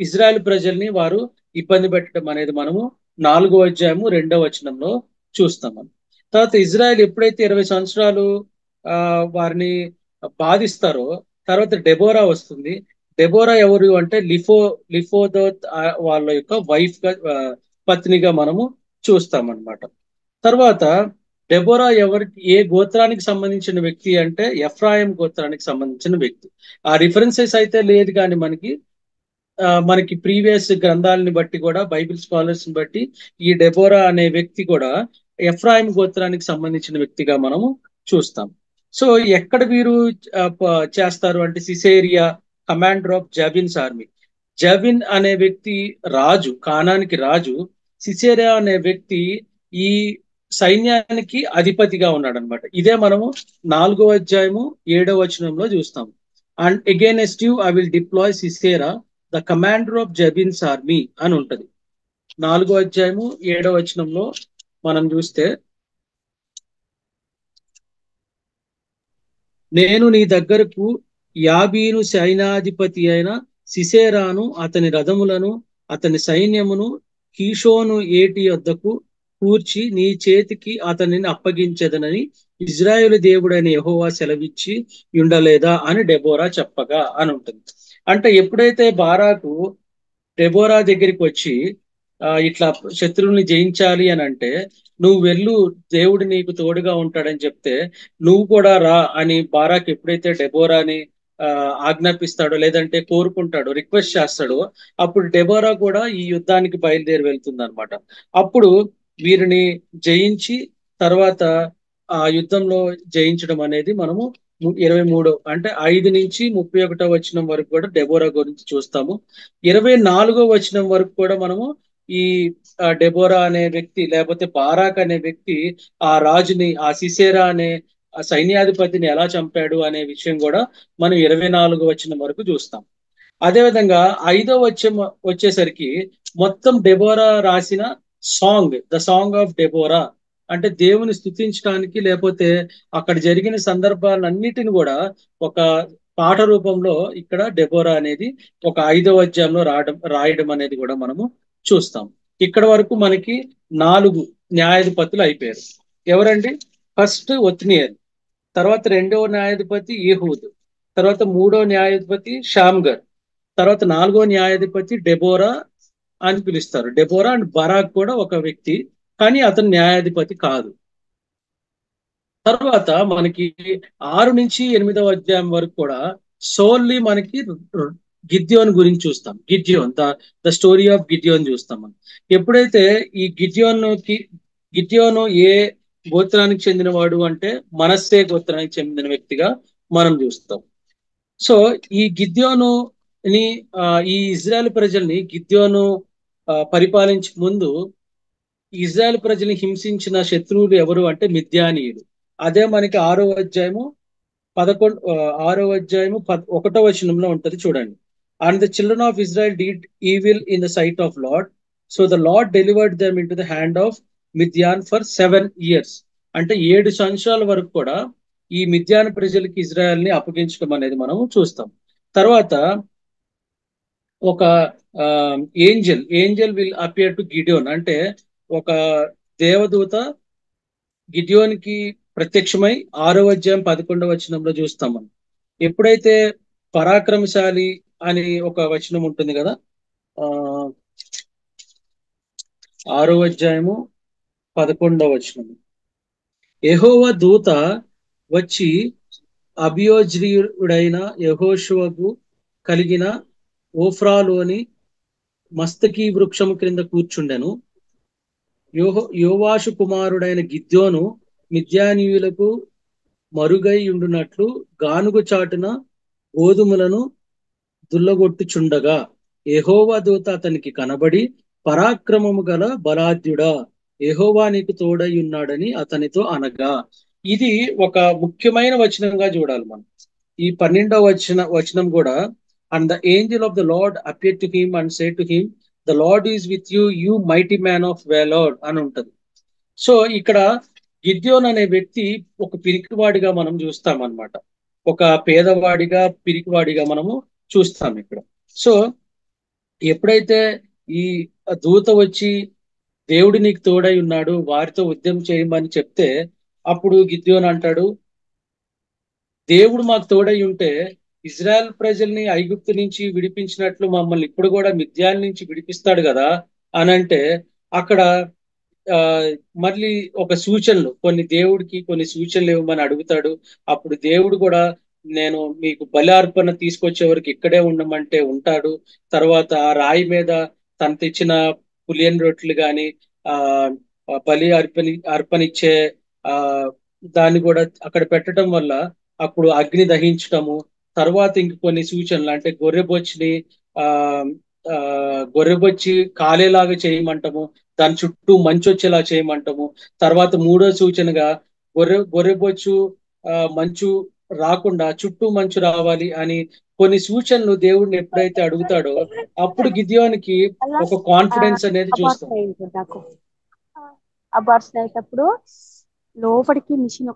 ఇజ్రాయెల్ ప్రజల్ని వారు ఇబ్బంది పెట్టడం అనేది మనము 4వ అధ్యాయము 2వ వచనంలో చూస్తాం. తర్వాత ఇజ్రాయెల్ ఎప్పుడైతే 20 సంవత్సరాలు వారిని బాధిస్తారో తర్వాత డెబోరా వస్తుంది. డెబోరా ఎవరు అంటే లిఫోదోత్ వాళ్ళ యొక్క వైఫ్ గా పత్నిగా మనము చూస్తామన్నమాట. తర్వాత డెబోరా ఏ గోత్రానికి సంబంధించిన వ్యక్తి అంటే ఎఫ్రాయిం గోత్రానికి సంబంధించిన వ్యక్తి. ఆ రిఫరెన్సెస్ అయితే లేదు కానీ మనకి ప్రీవియస్ గ్రంథాలని బట్టి కూడా, బైబిల్ స్కాలర్స్ ని బట్టి ఈ డెబోరా అనే వ్యక్తి కూడా ఎఫ్రాయిం గోత్రానికి సంబంధించిన వ్యక్తిగా మనము చూస్తాం. సో ఎక్కడ వీరు చేస్తారు అంటే Caesarea, commander of Jabin's army. Jabin అనే వ్యక్తి రాజు, కానానికి రాజు. సిసేరియా అనే వ్యక్తి ఈ సైన్యానికి అధిపతిగా ఉన్నాడు అనమాట. ఇదే మనము 4వ అధ్యాయము 7వ వచనంలో చూస్తాం. And against you I will deploy Sisera the commander of Jabin's army అని ఉంటది. 4వ అధ్యాయము 7వ వచనంలో మనం చూస్తే, నేను నీ దగ్గరకు యాబీను సైన్యాధిపతి అయిన సిసేరాను, అతని రథములను, అతని సైన్యమును కీషోను ఏటి వద్దకు కూర్చి నీ చేతికి అతనిని అప్పగించదనని ఇజ్రాయేలు దేవుడైన యెహోవా సెలవిచ్చి ఉండలేదా అని డెబోరా చెప్పగా అని ఉంటుంది. అంటే ఎప్పుడైతే బారాకు డెబోరా దగ్గరికి వచ్చి ఇట్లా శత్రువుని జయించాలి అని అంటే, నువ్వు వెళ్ళు, దేవుడు నీకు తోడుగా ఉంటాడని చెప్తే నువ్వు కూడా రా అని బారాక్ ఎప్పుడైతే డెబోరాని ఆజ్ఞాపిస్తాడో లేదంటే కోరుకుంటాడో, రిక్వెస్ట్ చేస్తాడో, అప్పుడు డెబోరా కూడా ఈ యుద్ధానికి బయలుదేరి వెళ్తుంది అనమాట. అప్పుడు వీరిని జయించి తర్వాత ఆ యుద్ధంలో జయించడం అనేది మనము 23 అంటే 5 నుంచి 31వ వచనం వరకు కూడా డెబోరా గురించి చూస్తాము. 24వ వచనం వరకు కూడా మనము ఈ డెబోరా అనే వ్యక్తి లేకపోతే బారాక్ అనే వ్యక్తి ఆ రాజుని, ఆ సిసేరా అనే ఆ సైన్యాధిపతిని ఎలా చంపాడు అనే విషయం కూడా మనం 24వ వచనం వరకు చూస్తాం. అదేవిధంగా 5వ వచనం వచ్చేసరికి మొత్తం డెబోరా రాసిన song, the song of Deborah, అంటే దేవుని స్తుతించడానికి లేకపోతే అక్కడ జరిగిన సందర్భాలన్నిటిని కూడా ఒక పాట రూపంలో ఇక్కడ డెబోరా అనేది ఒక 5వ అధ్యాయంలో రాయడం అనేది కూడా మనము చూస్తాం. ఇక్కడ వరకు మనకి 4 న్యాయాధిపతులు అయిపోయారు. ఎవరండి? ఫస్ట్ ఒత్నియేల్, తర్వాత 2వ న్యాయాధిపతి యెహూద్, తర్వాత 3వ న్యాయాధిపతి షామ్గర్, తర్వాత 4వ న్యాయాధిపతి డెబోరా అని పిలుస్తారు. డెబోరా అండ్ బరాక్ కూడా ఒక వ్యక్తి, కానీ అతను న్యాయాధిపతి కాదు. తర్వాత మనకి 6 నుంచి 8వ అధ్యాయం వరకు కూడా సోల్లీ మనకి గిద్యోన్ గురించి చూస్తాం. గిద్యోన్ ద స్టోరీ ఆఫ్ గిద్యోన్ చూస్తాం మనం. ఎప్పుడైతే ఈ గిద్యోను ఏ గోత్రానికి చెందినవాడు అంటే మనస్సే గోత్రానికి చెందిన వ్యక్తిగా మనం చూస్తాం. సో ఈ గిద్యోనుని ఈ ఇజ్రాయెల్ ప్రజల్ని గిద్యోను పరిపాలించే ముందు ఇజ్రాయెల్ ప్రజల్ని హింసించిన శత్రువులు ఎవరు అంటే మిద్యానీయులు. అదే మనకి 6వ అధ్యాయము 1వ వచనంలో ఉంటది చూడండి. And the children of Israel did evil in the sight of Lord, so the Lord delivered them into the hand of Midian for 7 years. అంటే 7 సంవత్సరాల వరకు కూడా ఈ మిద్యాన్ ప్రజలకి ఇజ్రాయెల్ ని అప్పగించడం అనేది మనం చూస్తాం. తర్వాత ఒక Angel will appear to Gideon, అంటే ఒక దేవదూత గిడియోన్కి ప్రత్యక్షమై 6వ అధ్యాయం 11వ వచనంలో చూస్తాం మనం. ఎప్పుడైతే పరాక్రమశాలి అని ఒక వచనం ఉంటుంది కదా, 6వ అధ్యాయము 11వ వచనం. యెహోవా దూత వచ్చి అభియోజ్రీయుడైన యెహోషువకు కలిగిన ఓఫ్రాలోని మస్తకి వృక్షము క్రింద కూర్చుండెను. యోవాషు కుమారుడైన గిద్యోను మిద్యానీయులకు మరుగై ఉండునట్లు గానుగ చాటున గోధుమలను దుల్లగొట్టుచుండగా యెహోవా దూత అతనికి కనబడి, పరాక్రమము గల బలాఢ్యుడా, యెహోవా నీకు తోడై ఉన్నాడని అతనితో అనగా. ఇది ఒక ముఖ్యమైన వచనంగా చూడాలి మనం. ఈ 12వ వచనం కూడా, and the angel of the Lord appeared to him and said to him, the Lord is with you, you mighty man of valour అని ఉంటది. సో ఇక్కడ గిద్యోన్ అనే వ్యక్తి ఒక పిరికివాడిగా మనం చూస్తాం అన్నమాట. ఒక పేదవాడిగా పిరికివాడిగా మనము చూస్తాం ఇక్కడ. సో ఎప్పుడైతే ఈ దూత వచ్చి దేవుడు నీకు తోడై ఉన్నాడు, వారితో యుద్ధం చేయమని చెప్తే, అప్పుడు గిద్యోన్ అంటాడు, దేవుడు మాకు తోడై ఉంటే ఇజ్రాయెల్ ప్రజల్ని ఐగుప్తు నుంచి విడిపించినట్లు మమ్మల్ని ఇప్పుడు కూడా మిద్యాన్ నుంచి విడిపిస్తాడు కదా అని అంటే, అక్కడ మళ్ళీ ఒక సూచనలు, దేవుడికి కొన్ని సూచనలు ఇవ్వమని అడుగుతాడు. అప్పుడు దేవుడు కూడా, నేను మీకు బలి అర్పణ తీసుకొచ్చే వరకు ఇక్కడే ఉండమంటే ఉంటాడు. తర్వాత ఆ రాయి మీద తను తెచ్చిన పులియన్ రొట్టెలు కానీ బలి అర్పణిచ్చే దాన్ని కూడా అక్కడ పెట్టడం వల్ల అప్పుడు అగ్ని దహించటము, తర్వాత ఇంక కొన్ని సూచనలు అంటే గొర్రెబొచ్చి కాలేలాగా చేయమంటము, దాని చుట్టూ మంచు వచ్చేలా చేయమంటము. తర్వాత 3వ సూచనగా గొర్రెబొచ్చు మంచు రాకుండా చుట్టూ మంచు రావాలి అని కొన్ని సూచనలు దేవుడిని ఎప్పుడైతే అడుగుతాడో అప్పుడు గిద్యోనికి ఒక కాన్ఫిడెన్స్ అనేది చూస్తాం. లోపలికి మిషన్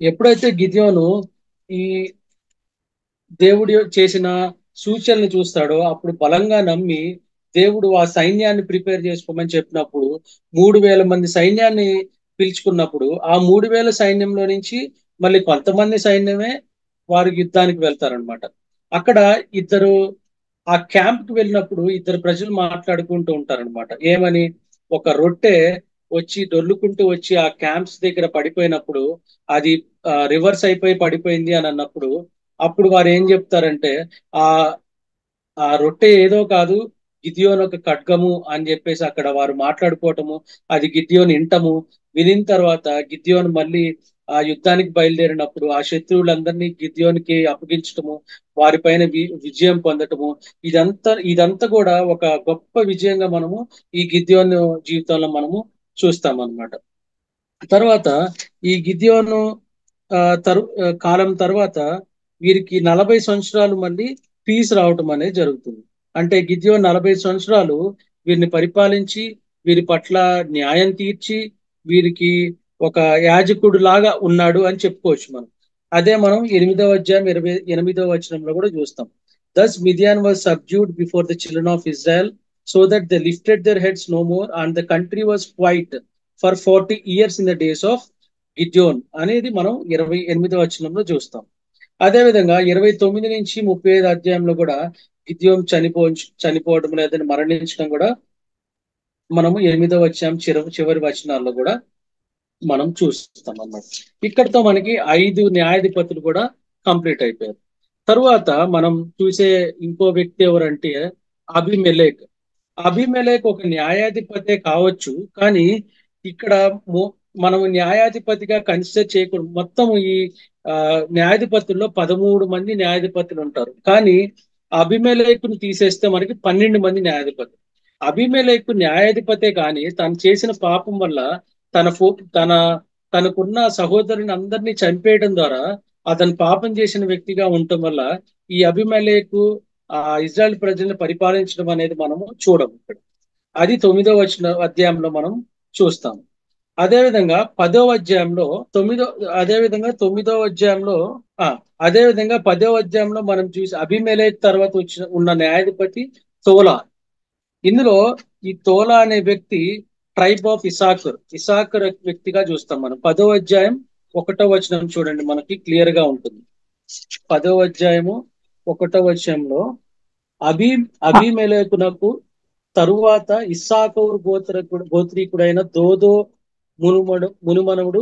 ఎప్పుడైతే గిద్యోను ఈ దేవుడు చేసిన సూచనలు చూస్తాడో అప్పుడు బలంగా నమ్మి దేవుడు ఆ సైన్యాన్ని ప్రిపేర్ చేసుకోమని చెప్పినప్పుడు 3000 మంది సైన్యాన్ని పిలుచుకున్నప్పుడు ఆ 3000 సైన్యంలో నుంచి మళ్ళీ కొంతమంది సైన్యమే వారు యుద్ధానికి వెళ్తారనమాట. అక్కడ ఆ క్యాంప్ కి వెళ్ళినప్పుడు ఇద్దరు ప్రజలు మాట్లాడుకుంటూ ఉంటారనమాట. ఏమని, ఒక రొట్టె వచ్చి దొర్లుకుంటూ వచ్చి ఆ క్యాంప్స్ దగ్గర పడిపోయినప్పుడు అది రివర్స్ అయిపోయి పడిపోయింది అని అన్నప్పుడు అప్పుడు వారు ఏం చెప్తారంటే, ఆ రొట్టె ఏదో కాదు, గిద్యోన్ ఒక ఖడ్గము అని చెప్పేసి అక్కడ వారు మాట్లాడుకోవటము, అది గిద్యోన్ వినిన తర్వాత గిద్యోన్ మళ్ళీ ఆ యుద్ధానికి బయలుదేరినప్పుడు ఆ శత్రువులందరినీ గిద్యోనికి అప్పగించటము, వారిపైన విజయం పొందటము, ఇదంతా కూడా ఒక గొప్ప విజయంగా మనము ఈ గిద్యోన్ జీవితంలో మనము చూస్తాం అన్నమాట. తర్వాత ఈ గిద్యోను కాలం తర్వాత వీరికి 40 సంవత్సరాలు మళ్ళీ పీస్ రావటం అనేది జరుగుతుంది. అంటే గిద్యోన్ 40 సంవత్సరాలు వీరిని పరిపాలించి వీరి పట్ల న్యాయం తీర్చి వీరికి ఒక యాజకుడు లాగా ఉన్నాడు అని చెప్పుకోవచ్చు మనం. అదే మనం 8వ అధ్యాయం 28వ వచనంలో కూడా చూస్తాం. Thus Midian was subdued before the children of Israel, so that they lifted their heads no more, and the country was quiet for 40 years in the days of గిద్యోన్ అనేది మనం 28వ వచనంలో చూస్తాం. అదేవిధంగా 29 నుంచి 35 అధ్యాయంలో కూడా గిద్యోన్ చనిపోవడం లేదని మరణించడం కూడా మనము 8వ అధ్యాయం చివరి వచనాల్లో కూడా మనం చూస్తాం అన్నమాట. ఇక్కడతో మనకి 5 న్యాయాధిపతులు కూడా కంప్లీట్ అయిపోయారు. తరువాత మనం చూసే ఇంకో వ్యక్తి ఎవరంటే అబిమెలెక్. అబిమెలెక్ ఒక న్యాయాధిపతే కావచ్చు, కానీ ఇక్కడ మనం న్యాయాధిపతిగా కన్సిడర్ చేయకూడదు. మొత్తం ఈ న్యాయాధిపతుల్లో 13 మంది న్యాయాధిపతులు ఉంటారు, కానీ అబిమెలెకును తీసేస్తే మనకి 12 మంది న్యాయాధిపతులు. అబిమెలెకు న్యాయాధిపతే కానీ తను చేసిన పాపం వల్ల తనకున్న సహోదరుని అందరినీ చంపేయడం ద్వారా అతను పాపం చేసిన వ్యక్తిగా ఉండటం వల్ల ఈ అబిమెలెకు ఇజ్రాయెల్ ప్రజల్ని పరిపాలించడం అనేది మనము చూడము ఇక్కడ. అది 9వ అధ్యాయంలో మనం చూస్తాం. అదేవిధంగా 10వ అధ్యాయంలో 10వ అధ్యాయంలో మనం చూసి అబిమెలెక్ తర్వాత ఉన్న న్యాయాధిపతి తోలా. ఇందులో ఈ తోలా అనే వ్యక్తి ట్రైబ్ ఆఫ్ ఇసాకర్ వ్యక్తిగా చూస్తాం మనం. 10వ అధ్యాయం 1వ వచనం చూడండి, మనకి క్లియర్ గా ఉంటుంది. 10వ అధ్యాయము 1వ వచనంలో అబీమెలెకునకు తరువాత ఇస్సాకోరు గోత్రీకుడైన దోదో మునుమనుడు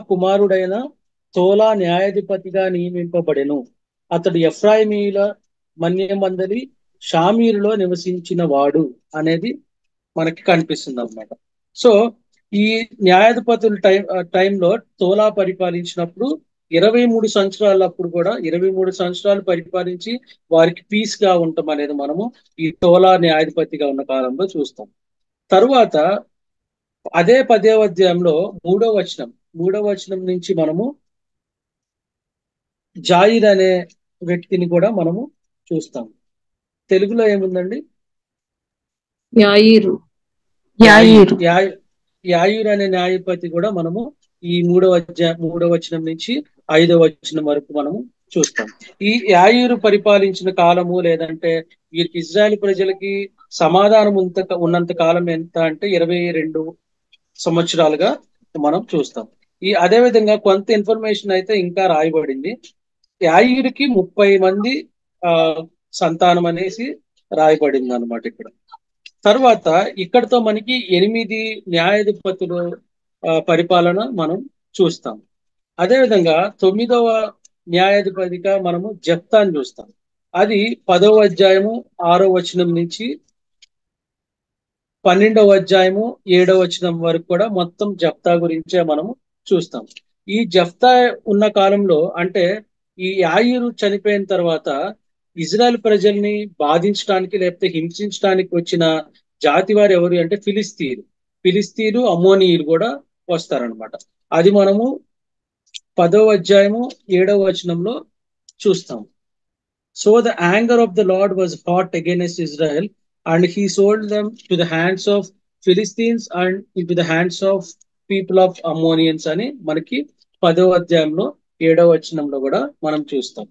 కుమారుడైన తోలా న్యాయాధిపతిగా నియమింపబడెను. అతడు ఎఫ్రాయిమీల మన్యమందలి షామీరులో నివసించిన వాడు అనేది మనకి కనిపిస్తుంది అన్నమాట. సో ఈ న్యాయాధిపతుల టైంలో తోలా పరిపాలించినప్పుడు 23 సంవత్సరాలప్పుడు కూడా 23 సంవత్సరాలు పరిపాలించి వారికి పీస్ గా ఉండటం అనేది మనము ఈ తోలా న్యాయాధిపతిగా ఉన్న కాలంలో చూస్తాం. తరువాత అదే 10వ అధ్యాయంలో 3వ వచనం నుంచి మనము జాయిర్ అనే వ్యక్తిని కూడా మనము చూస్తాం. తెలుగులో ఏముందండి? యాయూర్ అనే న్యాయపతి కూడా మనము ఈ 3వ వచనం నుంచి 5వ వచనం వరకు మనము చూస్తాం. ఈ యాయూరు పరిపాలించిన కాలము, లేదంటే వీరికి ఇజ్రాయెల్ ప్రజలకి సమాధానం ఉన్నంత కాలం ఎంత అంటే 22 సంవత్సరాలుగా మనం చూస్తాం. అదే విధంగా కొంత ఇన్ఫర్మేషన్ అయితే ఇంకా రాయబడింది. యాయూరికి 30 మంది సంతానం అనేసి రాయబడింది అన్నమాట ఇక్కడ. తర్వాత ఇక్కడతో మనకి 8 న్యాయాధిపతుల పరిపాలన మనం చూస్తాం. అదేవిధంగా 9వ న్యాయాధిపతిగా మనము జెఫ్తాను చూస్తాం. అది 10వ అధ్యాయము 6వ వచనం నుంచి 12వ అధ్యాయము 7వ వచనం వరకు కూడా మొత్తం జెఫ్తా గురించే మనము చూస్తాం. ఈ జెఫ్తా ఉన్న కాలంలో, అంటే ఈ యాయూరు చనిపోయిన తర్వాత ఇజ్రాయెల్ ప్రజల్ని బాధించడానికి లేకపోతే హింసించడానికి వచ్చిన జాతి వారు ఎవరు అంటే ఫిలిస్తీన్లు అమ్మోనీయులు కూడా వస్తారనమాట. అది మనము 10వ అధ్యాయము 7వ వచనంలో చూస్తాం. So the anger of the Lord was hot against Israel and he sold them to the hands of Philistines and to the hands of people of Ammonians అని మనకి 10వ అధ్యాయంలో 7వ వచనంలో కూడా మనం చూస్తాం.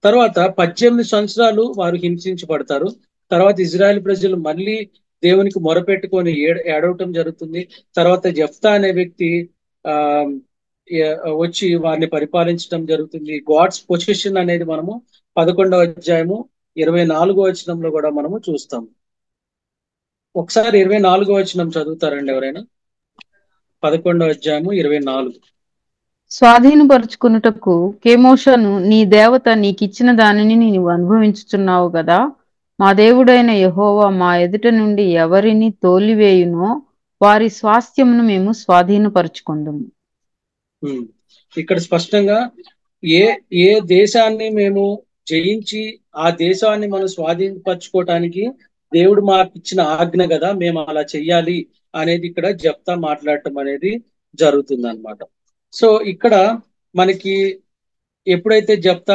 తర్వాత 18 సంవత్సరాలు వారు హింసించబడతారు. తర్వాత ఇజ్రాయెల్ ప్రజలు మళ్ళీ దేవునికి మొరపెట్టుకొని ఏడవటం జరుగుతుంది. తర్వాత జెఫ్తా అనే వ్యక్తి వచ్చి వారిని పరిపాలించడం జరుగుతుంది. గాడ్స్ పొజిషన్ అనేది మనము 11వ అధ్యాయము 24వ వచనంలో కూడా మనము చూస్తాం. ఒకసారి 24వ వచనం చదువుతారండి ఎవరైనా? 11వ అధ్యాయము 24. స్వాధీనపరుచుకున్నటకు కెమోషను నీ దేవత నీకిచ్చిన దానిని నీవు అనుభవించుచున్నావు కదా. మా దేవుడైన యెహోవా మా ఎదుట నుండి ఎవరిని తోలివేయునో వారి స్వాస్థ్యమును మేము స్వాధీనపరుచుకుందుము. ఇక్కడ స్పష్టంగా ఏ దేశాన్ని మేము జయించి ఆ దేశాన్ని మనం స్వాధీనపరచుకోవటానికి దేవుడు మాకు ఇచ్చిన ఆజ్ఞ కదా, మేము అలా చెయ్యాలి అనేది ఇక్కడ జెఫ్తా మాట్లాడటం అనేది జరుగుతుంది అన్నమాట. సో ఇక్కడ మనకి ఎప్పుడైతే జెఫ్తా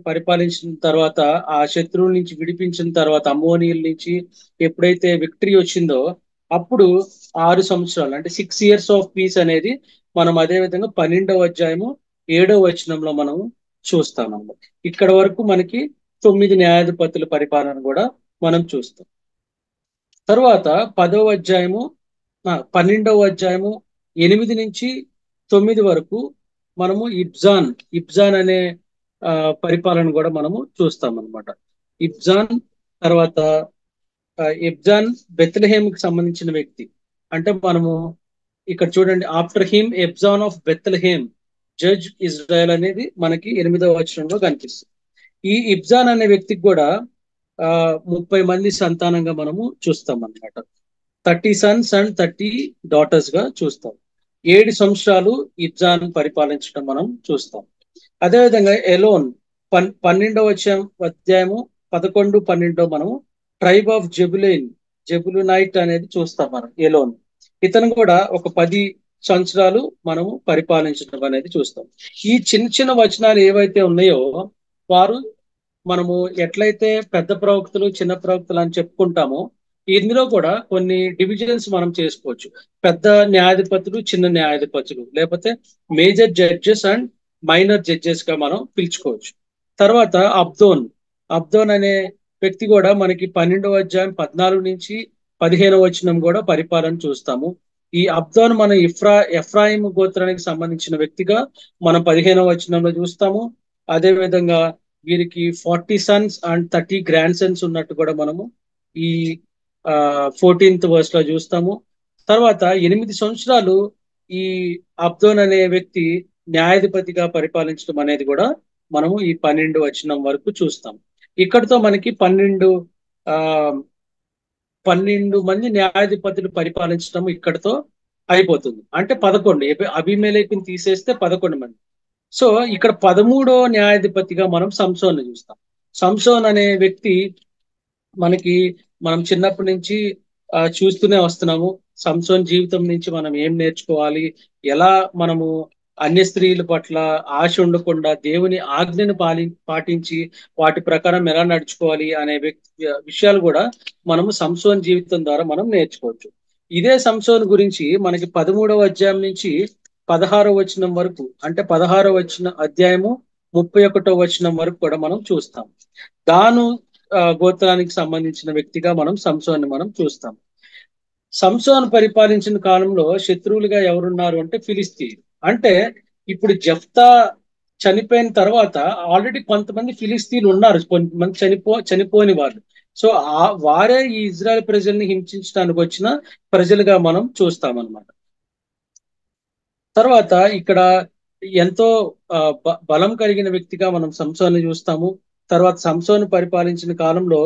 పరిపాలించిన తర్వాత, ఆ శత్రువుల నుంచి విడిపించిన తర్వాత, అమ్మోనీయుల నుంచి ఎప్పుడైతే విక్టరీ వచ్చిందో అప్పుడు 6 సంవత్సరాలు అంటే 6 years ఆఫ్ పీస్ అనేది మనం అదే విధంగా 12వ అధ్యాయము 7వ వచనంలో మనం చూస్తామన్నమాట. ఇక్కడ వరకు మనకి 9 న్యాయాధిపతుల పరిపాలన కూడా మనం చూస్తాం. తర్వాత 12వ అధ్యాయము 8 నుంచి 9 వరకు మనము ఇబ్జాన్ అనే పరిపాలన కూడా మనము చూస్తాం అన్నమాట. ఇబ్జాన్ బెత్లెహేమ్కి సంబంధించిన వ్యక్తి. అంటే మనము ఇక్కడ చూడండి, after him Ibzan of Bethlehem judge Israel అనేది మనకి 8వ వచనంలో కనిపిస్తుంది. ఈ ఇబ్జాన్ అనే వ్యక్తికి కూడా 30 మంది సంతానంగా మనము చూస్తాం అన్నమాట. 30 sons అండ్ 30 daughters గా చూస్తాం. 7 సంవత్సరాలు ఇబ్జాన్ పరిపాలించడం మనం చూస్తాం. అదేవిధంగా ఎలోన్ 12వ అధ్యాయము 11, 12 మనము ట్రైబ్ ఆఫ్ జెబులునైట్ అనేది చూస్తాం మనం. ఎలోన్ ఇతను కూడా ఒక 10 సంవత్సరాలు మనము పరిపాలించడం అనేది చూస్తాం. ఈ చిన్న చిన్న వచనాలు ఏవైతే ఉన్నాయో వారు మనము ఎట్లయితే పెద్ద ప్రవక్తలు చిన్న ప్రవక్తలు అని చెప్పుకుంటామో ఇందులో కూడా కొన్ని డివిజన్స్ మనం చేసుకోవచ్చు. పెద్ద న్యాయాధిపతులు, చిన్న న్యాయాధిపతులు, లేకపోతే major judges and minor judges గా మనం పిలుచుకోవచ్చు. తర్వాత అబ్దోన్ అనే వ్యక్తి కూడా మనకి 12వ అధ్యాయం 14 నుంచి 15వ వచనం కూడా పరిపాలన చూస్తాము. ఈ అబ్దోన్ మన ఎఫ్రాయిం గోత్రానికి సంబంధించిన వ్యక్తిగా మనం 15వ వచనంలో చూస్తాము. అదే విధంగా వీరికి 40 sons అండ్ 30 grandsons ఉన్నట్టు కూడా మనము ఈ 14th verse లో చూస్తాము. తర్వాత 8 సంవత్సరాలు ఈ అబ్దోన్ అనే వ్యక్తి న్యాయాధిపతిగా పరిపాలించడం అనేది కూడా మనము ఈ 12 వచనం వరకు చూస్తాం. ఇక్కడతో మనకి 12 మంది న్యాయాధిపతులు పరిపాలించడం ఇక్కడతో అయిపోతుంది. అంటే 11, అబీమెలెకుని తీసేస్తే 11 మంది. సో ఇక్కడ 13వ న్యాయాధిపతిగా మనం సంసోన్ని చూస్తాం. సంసోన్ అనే వ్యక్తి మనం చిన్నప్పటి నుంచి చూస్తూనే వస్తున్నాము. సంసోన్ జీవితం నుంచి మనం ఏం నేర్చుకోవాలి, ఎలా మనము అన్య స్త్రీల పట్ల ఆశ ఉండకుండా దేవుని ఆజ్ఞను పాటించి వాటి ప్రకారం ఎలా నడుచుకోవాలి అనే విషయాలు కూడా మనము సంసోన్ జీవితం ద్వారా మనం నేర్చుకోవచ్చు. ఇదే సంసోన్ గురించి మనకి 13వ అధ్యాయం నుంచి 16వ వచనం వరకు, అంటే 16వ అధ్యాయము 31వ వచనం వరకు కూడా మనం చూస్తాం. దాను గోత్రానికి సంబంధించిన వ్యక్తిగా మనం సంసోన్ని మనం చూస్తాం. సంసోన్ పరిపాలించిన కాలంలో శత్రువులుగా ఎవరున్నారు అంటే ఫిలిస్తీయులు. అంటే ఇప్పుడు జెఫ్తా చనిపోయిన తర్వాత ఆల్రెడీ కొంతమంది ఫిలిస్తీన్లు ఉన్నారు, కొంతమంది చనిపోని వాళ్ళు. సో వారే ఈ ఇజ్రాయెల్ ప్రజల్ని హింసించడానికి వచ్చిన ప్రజలుగా మనం చూస్తామన్నమాట. తర్వాత ఇక్కడ ఎంతో బలం కలిగిన వ్యక్తిగా మనం సంసోన్ని చూస్తాము. తర్వాత సంసోను పరిపాలించిన కాలంలో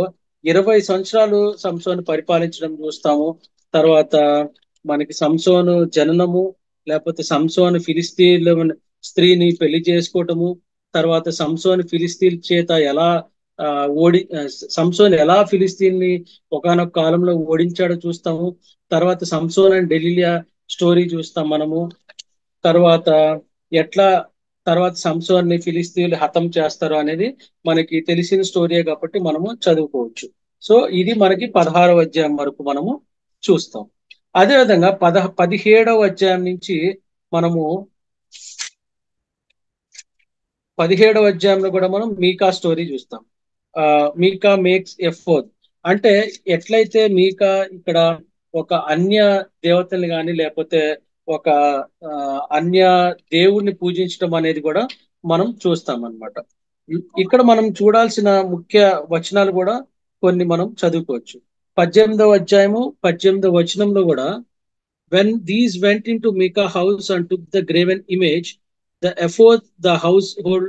20 సంవత్సరాలు సంసోను పరిపాలించడం చూస్తాము. తర్వాత మనకి సంసోను జననము, లేకపోతే సంసోను ఫిలిస్తీన్ల స్త్రీని పెళ్లి చేసుకోవటము, తర్వాత సంసోను ఫిలిస్తీన్ చేత ఎలా సంసోన్ ఎలా ఫిలిస్తీన్ని ఒకానొక కాలంలో ఓడించాడో చూస్తాము. తర్వాత సంసోన్ అండ్ డెలీలియా స్టోరీ చూస్తాం మనము. తర్వాత సంసోన్ని ఫిలిస్తీన్లు హతం చేస్తారు అనేది మనకి తెలిసిన స్టోరీయే కాబట్టి మనము చదువుకోవచ్చు. సో ఇది మనకి 16వ అధ్యాయం వరకు మనము చూస్తాం. అదేవిధంగా 17వ అధ్యాయం నుంచి మనము 17వ అధ్యాయంలో కూడా మనం మీకా స్టోరీ చూస్తాం. మీకా మేక్స్ ఎఫోద్, అంటే ఎట్లయితే మీకా ఇక్కడ ఒక అన్య దేవతల్ని కానీ లేకపోతే ఒక అన్య దేవుణ్ణి పూజించడం అనేది కూడా మనం చూస్తాం అన్నమాట. ఇక్కడ మనం చూడాల్సిన ముఖ్య వచనాలు కూడా కొన్ని మనం చదువుకోవచ్చు. 18వ అధ్యాయము 18వ వచనంలో కూడా, when these went into Micah house and took the graven image, the ephod, the household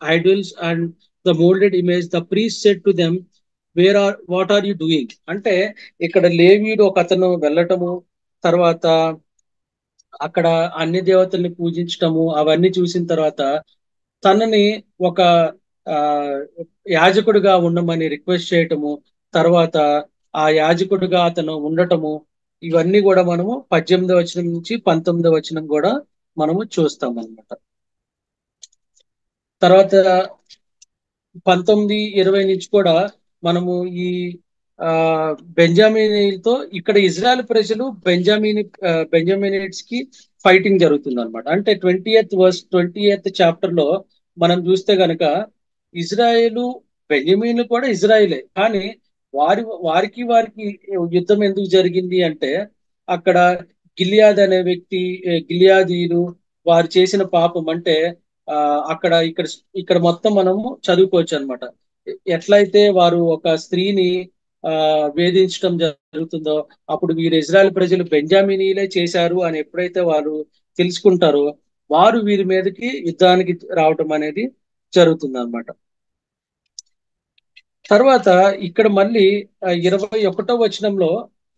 idols and the molded image, the priest said to them, what are you doing? అంటే ఇక్కడ లేవీయుడు ఒక అతను వెళ్ళటము, తర్వాత అక్కడ అన్ని దేవతల్ని పూజించటము, అవన్నీ చూసిన తర్వాత తనని ఒక యాజకుడిగా ఉండమని రిక్వెస్ట్ చేయటము, తర్వాత ఆ యాజకుడిగా అతను ఉండటము, ఇవన్నీ కూడా మనము 18వ వచనం నుంచి 19వ వచనం కూడా మనము చూస్తాం అన్నమాట. తర్వాత 19, 20 నుంచి కూడా మనము ఈ బెంజామినీలతో, ఇక్కడ ఇజ్రాయెల్ ప్రజలు బెంజామినైట్స్ కి ఫైటింగ్ జరుగుతుంది అనమాట. అంటే 20th చాప్టర్ లో మనం చూస్తే గనక ఇజ్రాయేలు బెంజమీన్లు కూడా ఇజ్రాయిలే, కానీ వారికి యుద్ధం ఎందుకు జరిగింది అంటే అక్కడ గిలియాద్ అనే వ్యక్తి, గిలియాదీలు వారు చేసిన పాపం. అంటే ఇక్కడ మొత్తం మనము చదువుకోవచ్చు అనమాట. ఎట్లయితే వారు ఒక స్త్రీని వేధించడం జరుగుతుందో, అప్పుడు వీరు ఇజ్రాయెల్ ప్రజలు బెంజామినీలే చేశారు అని ఎప్పుడైతే వారు తెలుసుకుంటారో, వారు వీరి మీదకి యుద్ధానికి రావటం అనేది జరుగుతుంది అన్నమాట. తర్వాత ఇక్కడ మళ్ళీ 21వ వచనంలో